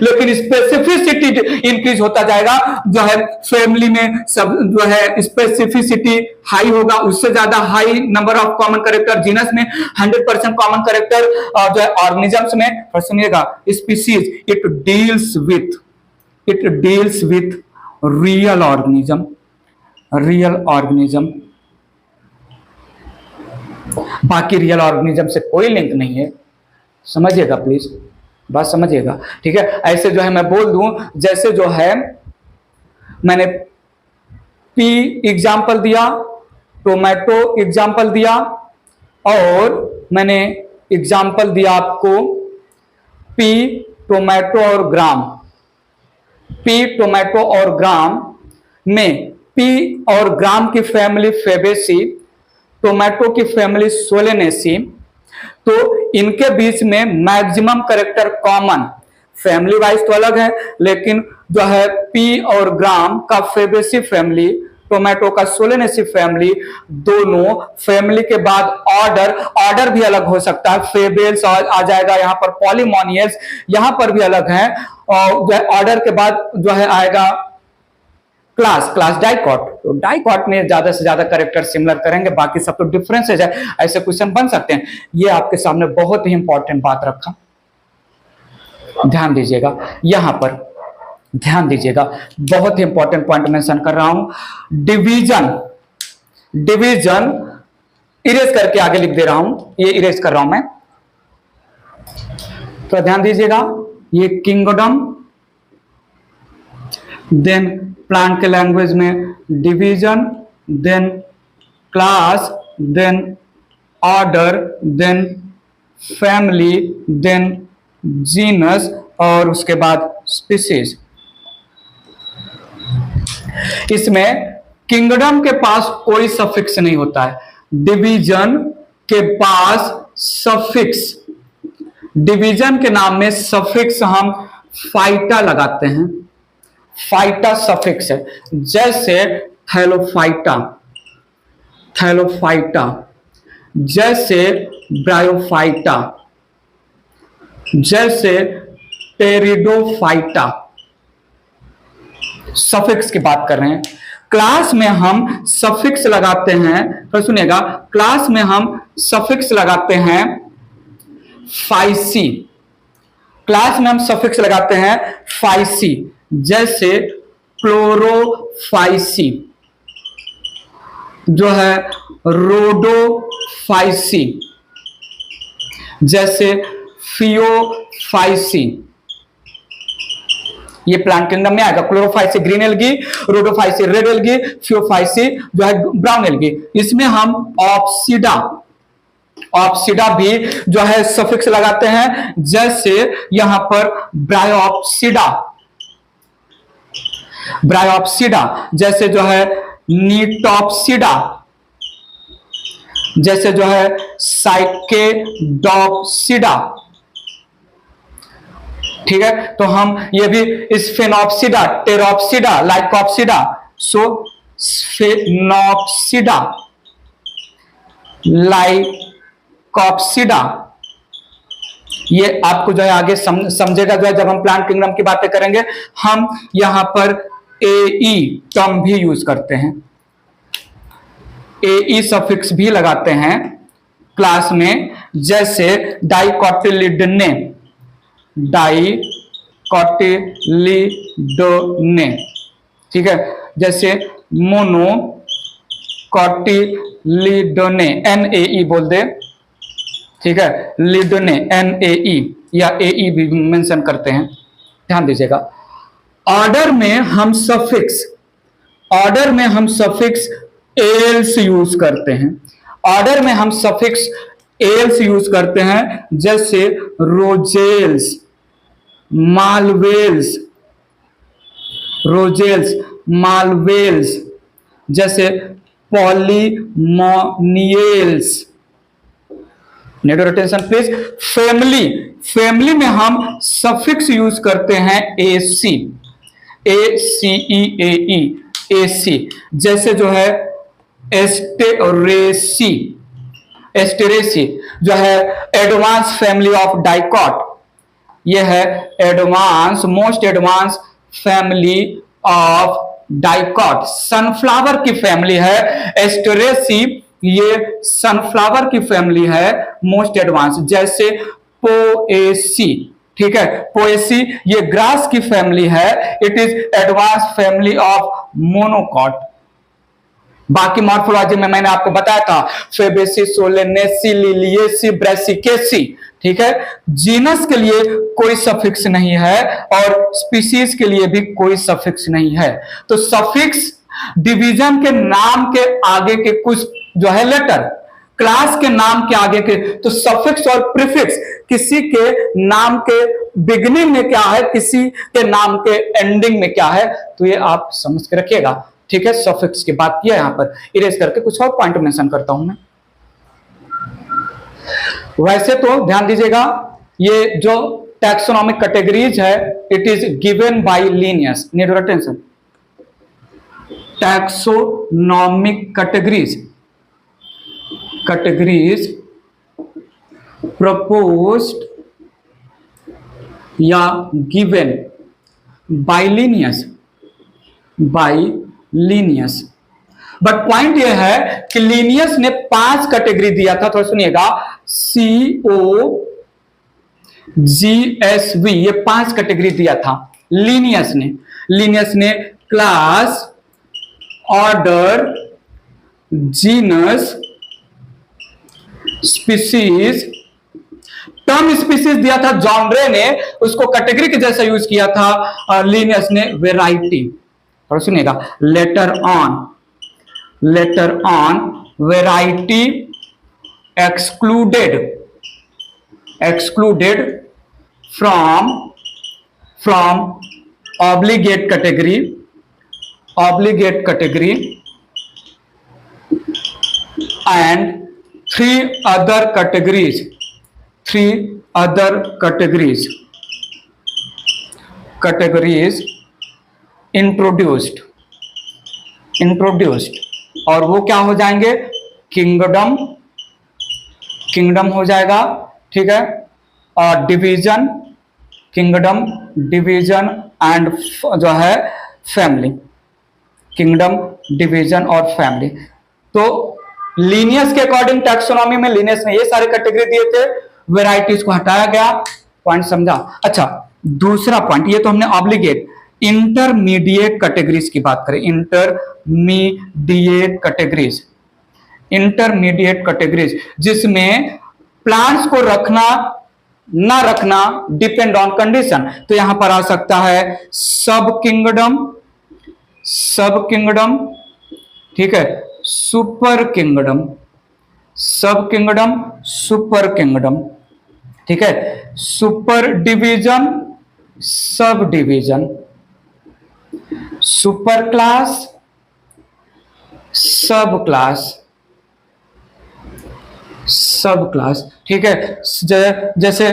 लेकिन स्पेसिफिसिटी इंक्रीज होता जाएगा। जो है फैमिली में सब जो है स्पेसिफिसिटी हाई होगा, उससे ज्यादा high number of common character genus में, 100% कॉमन कैरेक्टर जो है ऑर्गेनिजम्स में। और सुनिएगा, species it deals with real organism, real organism, बाकी रियल ऑर्गेनिज्म से कोई लिंक नहीं है। समझिएगा प्लीज, बात समझिएगा, ठीक है। ऐसे जो है मैं बोल दूं, जैसे जो है मैंने पी एग्जाम्पल दिया, टोमेटो एग्जाम्पल दिया, और मैंने एग्जाम्पल दिया आपको पी, टोमेटो और ग्राम, पी टोमेटो और ग्राम में पी और ग्राम की फैमिली फेबेसी, टोमेटो की फैमिली सोलेनेसी, तो इनके बीच में maximum character common, family wise तो अलग है लेकिन जो है पी और ग्राम का फेबेसी फैमिली, टोमेटो का सोलेनेसी फैमिली, दोनों फैमिली के बाद ऑर्डर भी अलग हो सकता है। फेबेल्स आ जाएगा, यहाँ पर पॉलीमोनियल्स यहाँ पर भी अलग है, और ऑर्डर के बाद जो है आएगा क्लास डाइकॉट। तो डाइकॉट में ज्यादा से ज्यादा कैरेक्टर सिमिलर करेंगे, बाकी सब तो डिफरेंसेज है। ऐसे क्वेश्चन बन सकते हैं। ये आपके सामने बहुत ही इंपॉर्टेंट बात रखा, ध्यान दीजिएगा, यहां पर ध्यान दीजिएगा, बहुत ही इंपॉर्टेंट पॉइंट मेंशन कर रहा हूं। डिवीजन इरेज करके आगे लिख दे रहा हूं, ये इरेज कर रहा हूं मैं, तो ध्यान दीजिएगा। ये किंगडम, देन प्लांट के लैंग्वेज में division, then class, then order, then family, then genus और उसके बाद स्पीसीज। इसमें किंगडम के पास कोई सफिक्स नहीं होता है, डिवीजन के पास सफिक्स, डिवीजन के नाम में सफिक्स हम फाइटा लगाते हैं, फाइटा सफिक्स है। जैसे थैलोफाइटा, जैसे ब्रायोफाइटा, जैसे टेरिडोफाइटा, सफिक्स की बात कर रहे हैं। क्लास में हम सफिक्स लगाते हैं, तो सुनिएगा, क्लास में हम सफिक्स लगाते हैं फाइसी, क्लास में हम सफिक्स लगाते हैं फाइसी, जैसे क्लोरोफाइसी, जो है रोडोफाइसी, जैसे फियोफाइसी, ये प्लांट किंगडम में आएगा। Chlorophyceae green algae, Rhodophyceae red algae, Phaeophyceae जो है ब्राउन एल्गी। इसमें हम ऑप्सिडा भी जो है सफिक्स लगाते हैं, जैसे यहां पर ब्रायोप्सिडा, जैसे जो है नीटोप्सिडा, जैसे जो है साइकेडोप्सिडा, ठीक है। तो हम ये भी स्फेनोप्सिडा, टेरोप्सिडा, लाइकोप्सिडा, सो स्फेनोप्सिडा, लाइकोप्सिडा, ये आपको जो है आगे समझेगा जो है जब हम प्लांट किंगडम की बातें करेंगे। हम यहां पर एई टर्म भी यूज करते हैं, एई सफिक्स भी लगाते हैं क्लास में, जैसे डाइकोटिलिडोने, ठीक है, जैसे मोनोकोटिलिडोने, NAE बोल दे, ठीक है, लिडोने NAE या AE भी मेंशन करते हैं, ध्यान दीजिएगा। ऑर्डर में हम सफिक्स एल्स यूज करते हैं, ऑर्डर में हम सफिक्स एल्स यूज करते हैं, जैसे रोजेल्स, मालवेल्स, जैसे Polemoniales. Need your attention please. Family में हम सफिक्स यूज करते हैं AC, जैसे जो है एस्टेरेसी, जो है एडवांस फैमिली ऑफ डाइकॉट, ये है most advance family of dicot. Sunflower की फैमिली है एस्टेरेसी, ये सनफ्लावर की फैमिली है मोस्ट एडवांस, जैसे पोएसी, ठीक है, पोएसी ये ग्रास की फैमिली है, it is advance family of monocot. बाकी मॉर्फोलॉजी में मैंने आपको बताया था, फेबेसी, सोलेनेसी, लिलिएसी, ब्रेसिकेसी, ठीक है। जीनस के लिए कोई सफिक्स नहीं है और स्पीसीज के लिए भी कोई सफिक्स नहीं है। तो सफिक्स डिवीजन के नाम के आगे के कुछ जो है लेटर, क्लास के नाम के आगे के, तो सफिक्स और प्रीफिक्स किसी के नाम के बिगिनिंग में क्या है, किसी के नाम के एंडिंग में क्या है, तो ये आप समझ के रखिएगा। ठीक है, सफिक्स की बात किया यहां पर, इरेज करके कुछ और पॉइंट मेंशन करता हूं मैं। वैसे तो ध्यान दीजिएगा, ये जो टैक्सोनॉमिक कैटेगरीज है, it is given by Linnaeus, need your attention. Taxonomic categories proposed या given by Linnaeus, but point यह है कि लीनियस ने 5 कैटेगरी दिया था, थोड़ा सुनिएगा, COGSV, ये 5 कैटेगरी दिया था लीनियस ने class, order, genus, species, term species दिया था जॉनरे ने, उसको कैटेगरी के जैसा यूज किया था लीनियस ने वैरायटी। और सुनिएगा, later on variety excluded from obligate category and 3 other categories introduced, और वो क्या हो जाएंगे, किंगडम हो जाएगा। ठीक है, और डिवीजन एंड जो है फैमिली, किंगडम, डिवीजन और फैमिली। तो लीनियस के अकॉर्डिंग टैक्सोनॉमी में लीनियस ने ये सारे कैटेगरी दिए थे, वेराइटीज को हटाया गया। पॉइंट समझा? अच्छा, दूसरा पॉइंट, ये तो हमने ऑब्लिगेट। इंटरमीडिएट कैटेगरीज की बात करें, इंटरमीडिएट कैटेगरीज जिसमें प्लांट्स को रखना ना रखना डिपेंड ऑन कंडीशन। तो यहां पर आ सकता है सब किंगडम, ठीक है, सुपर किंगडम, ठीक है, super division, sub division, super class, सब क्लास, ठीक है, जैसे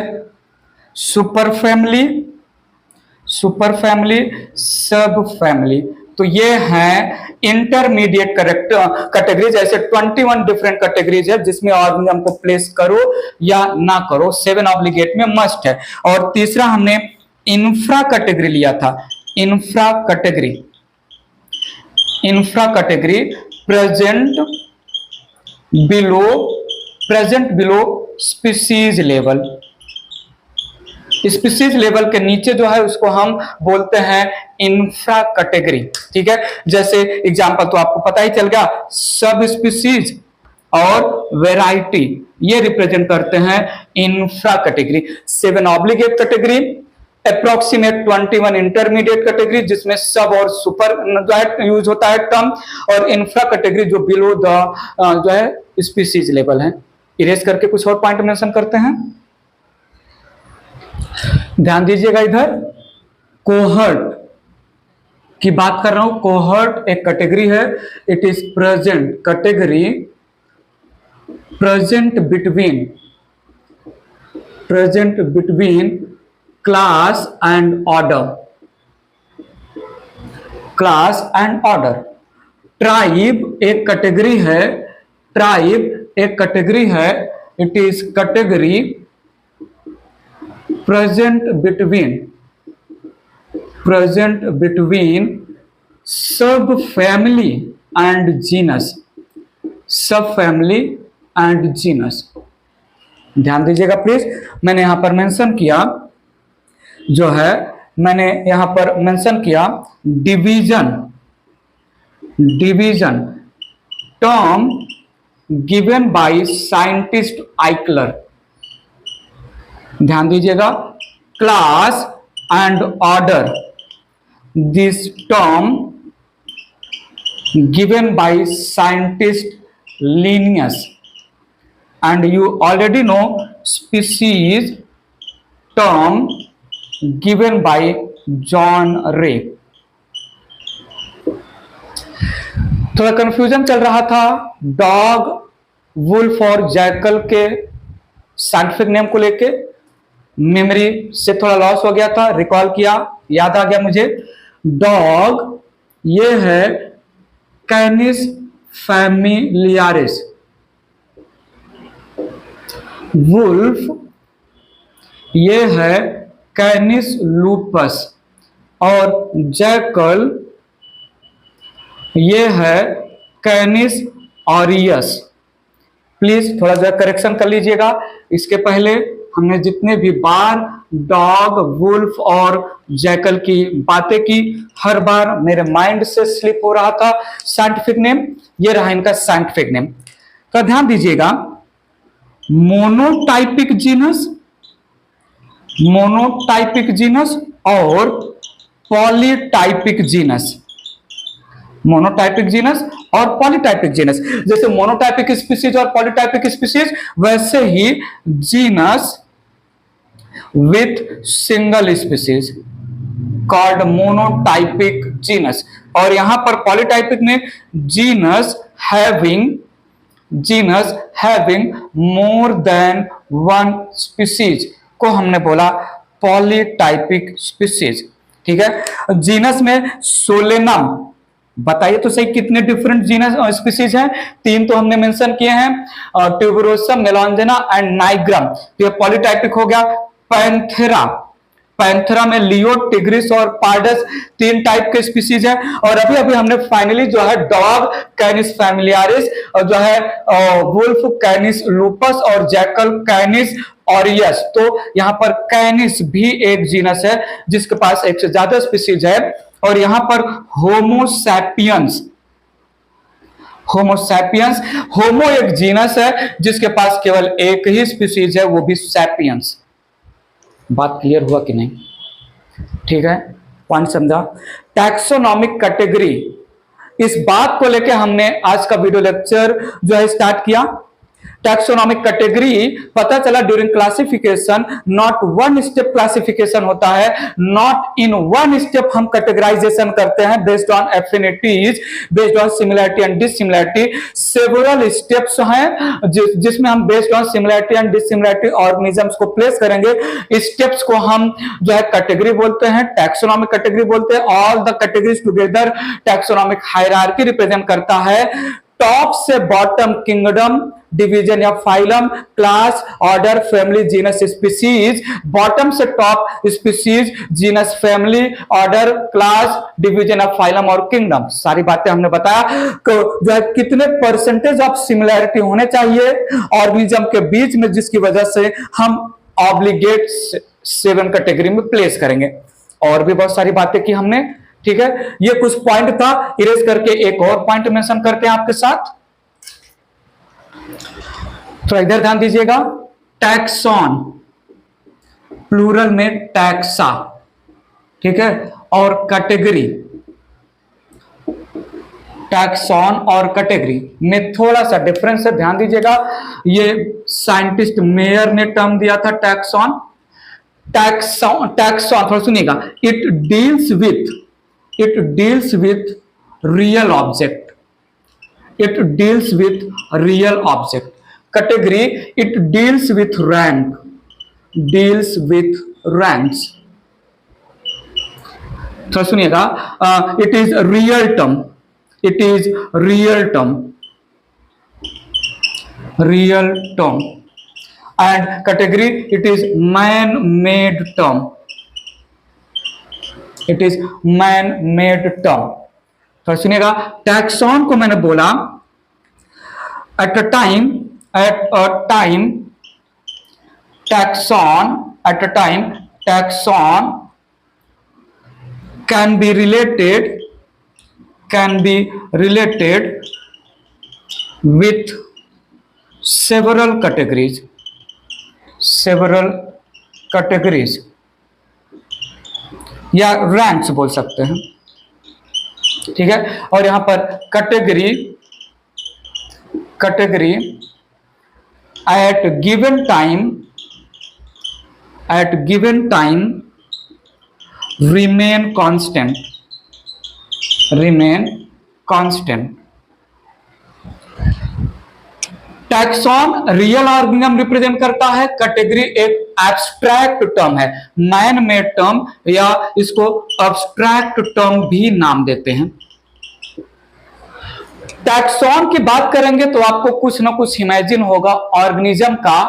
सुपर फैमिली, सब फैमिली। तो ये हैं इंटरमीडिएट कैटेगरीज। ऐसे 21 डिफरेंट कैटेगरीज है जिसमें ऑर्गेनिज्म को प्लेस करो या ना करो, 7 ऑब्लिगेट में मस्ट है। और तीसरा हमने इंफ्रा कैटेगरी लिया था, infra category present below species level के नीचे जो है उसको हम बोलते हैं इंफ्रा कैटेगरी। ठीक है, जैसे एग्जांपल तो आपको पता ही चल गया, सब स्पीसीज और वैरायटी, ये रिप्रेजेंट करते हैं infra category. 7 obligate category, approximate 21 intermediate category जिसमें सब और सुपर जो है यूज होता है टर्म, और इंफ्रा कैटेगरी जो बिलो द जो है स्पीसीज लेवल है। इरेज करके कुछ और पॉइंट मेंशन करते हैं, ध्यान दीजिएगा। इधर कोहर्ट की बात कर रहा हूं। कोहर्ट एक कैटेगरी है, it is present between class and order. Tribe एक कैटेगरी है, it is category present between subfamily and genus। ध्यान दीजिएगा प्लीज। मैंने यहां पर मेंशन किया जो है, मैंने यहां पर मेंशन किया division term given by scientist Eichler. ध्यान दीजिएगा, class and order, this term given by scientist Linnaeus. and you already know species term given by John Ray. थोड़ा कंफ्यूजन चल रहा था डॉग, वुल्फ और जैकल के साइंटिफिक नेम को लेके, मेमोरी से थोड़ा लॉस हो गया था, रिकॉल किया, याद आ गया मुझे। डॉग ये है कैनिस फैमिलियारिस, वुल्फ ये है कैनिस लूपस, और जैकल ये है कैनिस ऑरियस। प्लीज थोड़ा सा करेक्शन कर लीजिएगा। इसके पहले हमने जितने भी बार डॉग, वुल्फ और जैकल की बातें की, हर बार मेरे माइंड से स्लिप हो रहा था साइंटिफिक नेम। ये रहा इनका साइंटिफिक नेम। तो ध्यान दीजिएगा, मोनोटाइपिक जीनस, मोनोटाइपिक जीनस और पॉलीटाइपिक जीनस, मोनोटाइपिक जीनस और पॉलीटाइपिक जीनस। जैसे मोनोटाइपिक स्पीसीज और पॉलीटाइपिक स्पीसीज, वैसे ही genus with single species called monotypic genus. और यहां पर पॉलीटाइपिक में genus having more than one species को हमने बोला पॉलीटाइपिक स्पीसीज। ठीक है। जीनस में सोलेनम, बताइए तो सही कितने डिफरेंट जीनस स्पीसीज हैं? 3 तो हमने मेंशन किए हैं, ट्यूबरोसम, मेलॉन्जेना एंड नाइग्रम। तो ये पॉलीटाइपिक हो गया। पैंथेरा, पैंथेरा में लियो, टिग्रिस और पार्डस 3 टाइप के स्पीसीज है। और अभी अभी हमने फाइनली जो है डॉग कैनिस फैमिलियारिस, और जो है वुल्फ कैनिस लूपस और जैकल कैनिस ऑरियस। तो यहां पर कैनिस भी एक जीनस है जिसके पास एक से ज्यादा स्पीसीज है। और यहां पर होमोसैपियंस, होमोसैपियंस, होमो एक जीनस है जिसके पास केवल एक ही स्पीसीज है, वो भी सैपियंस। बात क्लियर हुआ कि नहीं? ठीक है, पॉइंट समझा। टैक्सोनॉमिक कैटेगरी, इस बात को लेकर हमने आज का वीडियो लेक्चर जो है स्टार्ट किया। टैक्सोनॉमिक कैटेगरी पता चला during classification not one step classification होता है, नॉट इन वन स्टेप हम कैटेगराइजेशन करते हैं based on affinities, based on similarity and dissimilarity. Several steps हैं जिसमें हम based on similarity and dissimilarity organisms को प्लेस करेंगे। स्टेप्स को हम जो है कैटेगरी बोलते हैं, टैक्सोनॉमिक कैटेगरी बोलते हैं। All the categories together taxonomic hierarchy represent करता है। टॉप से बॉटम किंगडम, डिवीजन या phylum, class, order, family, genus, species. Bottom से top species, genus, family, order, class, division या फाइलम और किंगडम। सारी बातें हमने बताया जो है कितने परसेंटेज ऑफ सिमिलैरिटी होने चाहिए ऑर्गेनिज्म के बीच में, जिसकी वजह से हम ऑब्लिगेट 7 कैटेगरी में प्लेस करेंगे। और भी बहुत सारी बातें की हमने। ठीक है, ये कुछ पॉइंट था, इरेज करके एक और पॉइंट मेंशन करते हैं आपके साथ। तो इधर ध्यान दीजिएगा, टैक्सॉन, प्लूरल में टैक्सा। ठीक है, और कैटेगरी, टैक्सॉन और कैटेगरी में थोड़ा सा डिफरेंस है, ध्यान दीजिएगा। ये साइंटिस्ट मेयर ने टर्म दिया था टैक्सॉन। टैक्सॉन थोड़ा सुनिएगा, it deals with real object, it deals with real object. Category, it deals with ranks. तो सुनिएगा, it is real term, and category, it is man-made term, तो सुनिएगा। टैक्सॉन को मैंने बोला at a time taxon can be related with several categories या रैंक्स बोल सकते हैं। ठीक है, और यहां पर category at given time remain constant. Taxon real organism represent करता है, कैटेगरी एक एब्स्ट्रैक्ट टर्म है, मैन मेड टर्म या इसको एब्स्ट्रैक्ट टर्म भी नाम देते हैं। टैक्सॉन की बात करेंगे तो आपको कुछ ना कुछ इमेजिन होगा ऑर्गेनिज्म का,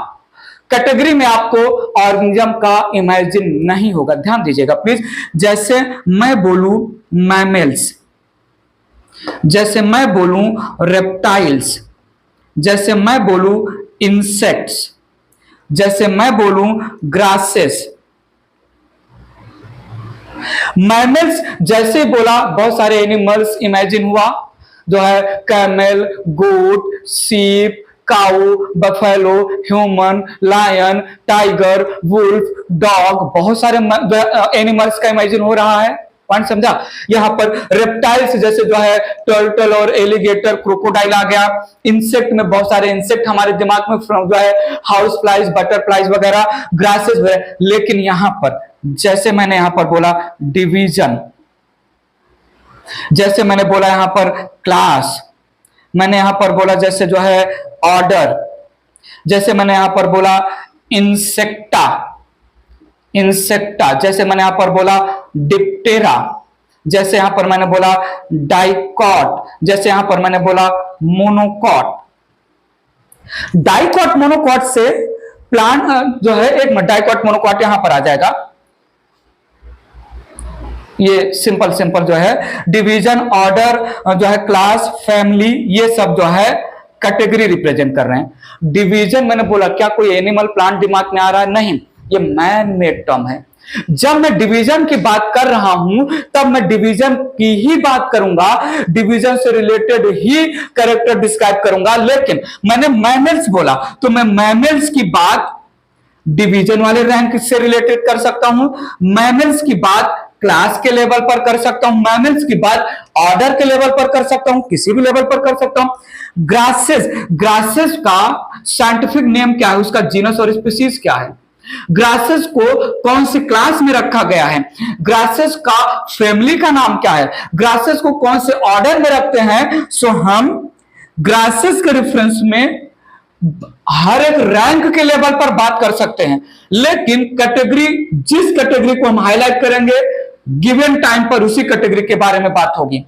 कैटेगरी में आपको ऑर्गेनिज्म का इमेजिन नहीं होगा, ध्यान दीजिएगा प्लीज। जैसे मैं बोलूं मैमल्स, जैसे मैं बोलूं रेप्टाइल्स, जैसे मैं बोलूं इंसेक्ट्स, जैसे मैं बोलूं ग्रासेस। मैमल्स जैसे बोला बहुत सारे एनिमल्स इमेजिन हुआ, जो है camel, goat, sheep, cow, buffalo, human, lion, tiger, wolf, dog, बहुत सारे एनिमल्स का इमेजिन हो रहा है। पॉइंट समझा? यहां पर रेप्टाइल्स जैसे जो है टर्टल और एलिगेटर, क्रोकोडाइल आ गया। इंसेक्ट में बहुत सारे इंसेक्ट हमारे दिमाग में जो है हाउस फ्लाइज, बटरफ्लाइज वगैरह, ग्रासेस वगैरह। लेकिन यहां पर जैसे मैंने यहां पर बोला डिवीजन, जैसे मैंने बोला यहां पर क्लास, मैंने यहां पर बोला जैसे जो है ऑर्डर, जैसे मैंने यहां पर बोला इंसेक्टा, जैसे मैंने यहां पर बोला डिप्टेरा, जैसे यहां पर मैंने बोला डाइकॉट, जैसे यहां पर मैंने बोला मोनोकॉट। डाइकॉट मोनोकॉट से प्लांट जो है, एक डाइकॉट मोनोकॉट यहां पर आ जाएगा। ये सिंपल जो है डिवीजन, ऑर्डर, जो है क्लास, फैमिली, ये सब जो है कैटेगरी रिप्रेजेंट कर रहे हैं। डिवीजन मैंने बोला, क्या कोई एनिमल प्लांट दिमाग में आ रहा है? नहीं, ये मैन मेड टर्म है। जब मैं डिवीजन की बात कर रहा हूं तब मैं डिवीजन की ही बात करूंगा, डिवीजन से रिलेटेड ही कैरेक्टर डिस्क्राइब करूंगा। लेकिन मैंने मैमल्स बोला तो मैं मैमल्स की बात डिवीजन वाले रैंक से रिलेटेड कर सकता हूं, मैमल्स की बात क्लास के लेवल पर कर सकता हूं, मैमल्स की बात ऑर्डर के लेवल पर कर सकता हूं, किसी भी लेवल पर कर सकता हूं। ग्रासेस का साइंटिफिक नेम क्या है, उसका जीनस और स्पीसीज क्या है, ग्रासेस को कौन सी क्लास में रखा गया है, ग्रासेस का फैमिली का नाम क्या है, ग्रासेस को कौन से ऑर्डर में रखते हैं। सो हम ग्रासेस के रेफरेंस में हर एक रैंक के लेवल पर बात कर सकते हैं। लेकिन कैटेगरी, जिस कैटेगरी को हम हाईलाइट करेंगे गिवन टाइम पर उसी कैटेगरी के बारे में बात होगी।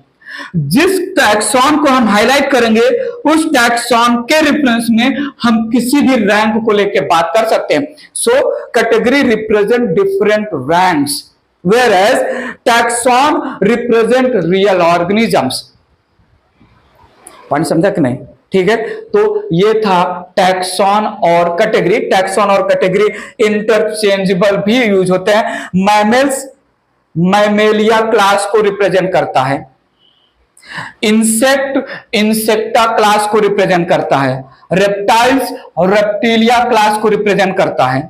जिस टैक्सॉन को हम हाईलाइट करेंगे उस टैक्सॉन के रेफरेंस में हम किसी भी रैंक को लेकर बात कर सकते हैं। So category represent different ranks, where as taxon represent real organisms. Point समझा कि नहीं? ठीक है, तो ये था टैक्सॉन और कैटेगरी। टैक्सॉन और कैटेगरी इंटरचेंजेबल भी यूज होते हैं। मैमल्स मैमेलिया क्लास को रिप्रेजेंट करता है, इंसेक्टा क्लास को रिप्रेजेंट करता है, रेप्टाइल्स और रेप्टिलिया क्लास को रिप्रेजेंट करता है।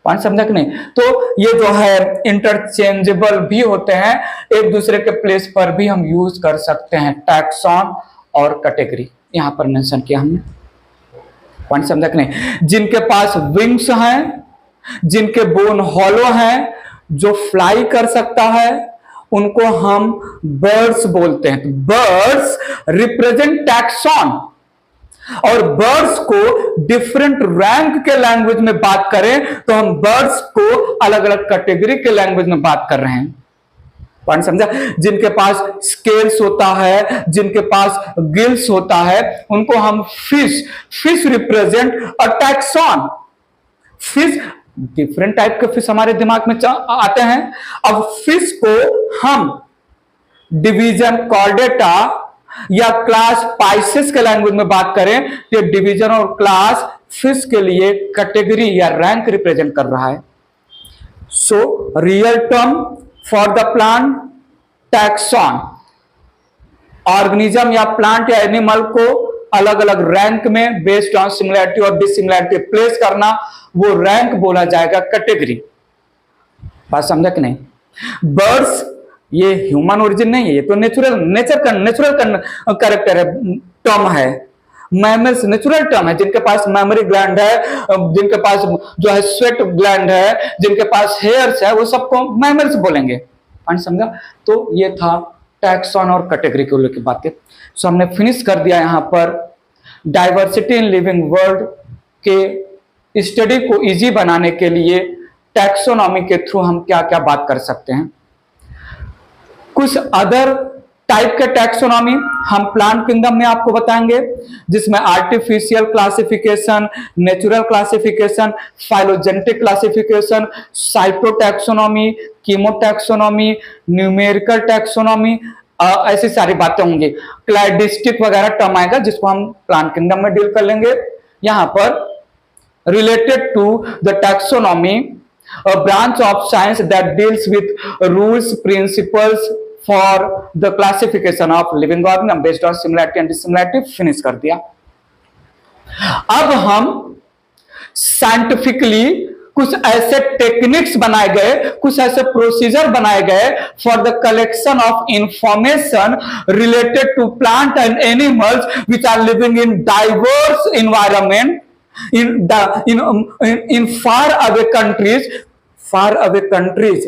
पॉइंट समझा कि नहीं? तो ये जो है इंटरचेंजेबल भी होते हैं, एक दूसरे के प्लेस पर भी हम यूज कर सकते हैं टैक्सॉन और कैटेगरी, यहां पर मेंशन किया हमने। पॉइंट समझा कि नहीं? जिनके पास विंग्स हैं, जिनके बोन हॉलो हैं, जो फ्लाई कर सकता है, उनको हम बर्ड्स बोलते हैं। बर्ड्स रिप्रेजेंट टैक्सॉन, और बर्ड्स को डिफरेंट रैंक के लैंग्वेज में बात करें तो हम बर्ड्स को अलग अलग कैटेगरी के लैंग्वेज में बात कर रहे हैं। पॉइंट समझा? जिनके पास स्केल्स होता है, जिनके पास गिल्स होता है, उनको हम fish represent a taxon. Fish, different type के फिश हमारे दिमाग में आते हैं। अब फिश को हम डिवीजन कॉर्डेटा या क्लास पाइसेस के लैंग्वेज में बात करें तो डिवीजन और क्लास फिश के लिए कैटेगरी या रैंक रिप्रेजेंट कर रहा है। So real term for the plant taxon, organism या प्लांट या एनिमल को अलग अलग रैंक में बेस्ड ऑन सिमिलैरिटी और डिसिमिलैरिटी प्लेस करना, वो रैंक बोला जाएगा कैटेगरी। बात समझा कि नहीं? बर्ड्स ये ह्यूमन ओरिजिन नहीं है, ये तो नेचुरल कैरेक्टर है, टर्म है। मैमल्स नेचुरल टर्म है, जिनके पास मेमोरी ग्लैंड है, जिनके पास जो है स्वेट ग्लैंड है, जिनके पास हेयर्स है, वो सबको मैमल्स बोलेंगे। पॉइंट समझा? तो ये था टैक्सॉन और कैटेगरी को लेकर बातें। सो हमने फिनिश कर दिया यहां पर डाइवर्सिटी इन लिविंग वर्ल्ड के स्टडी को इजी बनाने के लिए टैक्सोनॉमी के थ्रू हम क्या क्या बात कर सकते हैं। कुछ अदर टाइप के टैक्सोनॉमी हम प्लांट किंगडम में आपको बताएंगे, जिसमें artificial classification, natural classification, phylogenetic classification, cytotaxonomy, कीमोटैक्सोनॉमी, numerical taxonomy, ऐसी सारी बातें होंगी। क्लाइडिस्टिक वगैरह टर्म आएगा जिसको हम प्लांट किंगडम में डील कर लेंगे। यहां पर related to the taxonomy, a branch of science that deals with rules, principles for the classification of living organism based on similarity and dissimilarity, finish कर दिया। अब हम साइंटिफिकली कुछ ऐसे टेक्निक्स बनाए गए, कुछ ऐसे प्रोसीजर बनाए गए for the collection of information related to plant and animals which are living in diverse environment in far away countries,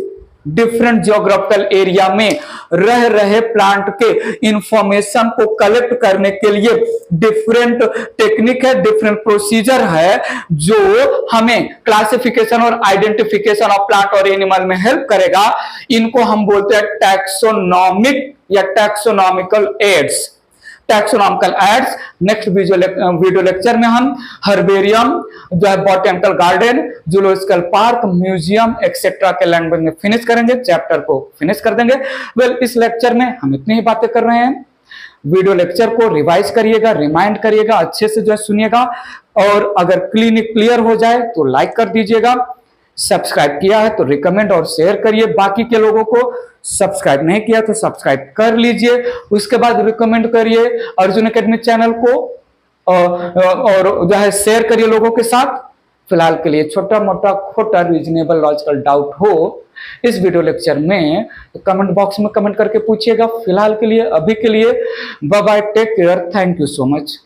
different geographical area में रह रहे प्लांट के इंफॉर्मेशन को कलेक्ट करने के लिए डिफरेंट टेक्निक है, डिफरेंट प्रोसीजर है, जो हमें क्लासिफिकेशन और आइडेंटिफिकेशन ऑफ प्लांट और एनिमल में हेल्प करेगा। इनको हम बोलते हैं टैक्सोनॉमिक या taxonomical aids, taxonomical aids. Next video lecture में हम हर्बेरियम, जो है botanical garden, zoological park, museum etcetera के लैंग्वेज में फिनिश करेंगे, चैप्टर को फिनिश कर देंगे। इस लेक्चर में हम इतनी ही बातें कर रहे हैं। वीडियो लेक्चर को रिवाइज करिएगा, रिमाइंड करिएगा, अच्छे से जो है सुनिएगा, और अगर क्लियर हो जाए तो लाइक कर दीजिएगा। सब्सक्राइब किया है तो रिकमेंड और शेयर करिए बाकी के लोगों को, सब्सक्राइब नहीं किया तो सब्सक्राइब कर लीजिए। उसके बाद रिकमेंड करिए अर्जुन एकेडमी चैनल को, और जो है शेयर करिए लोगों के साथ। फिलहाल के लिए छोटा मोटा खोटा रीजनेबल लॉजिकल डाउट हो इस वीडियो लेक्चर में तो कमेंट बॉक्स में कमेंट करके पूछिएगा। फिलहाल के लिए, अभी के लिए bye bye, take care, thank you so much.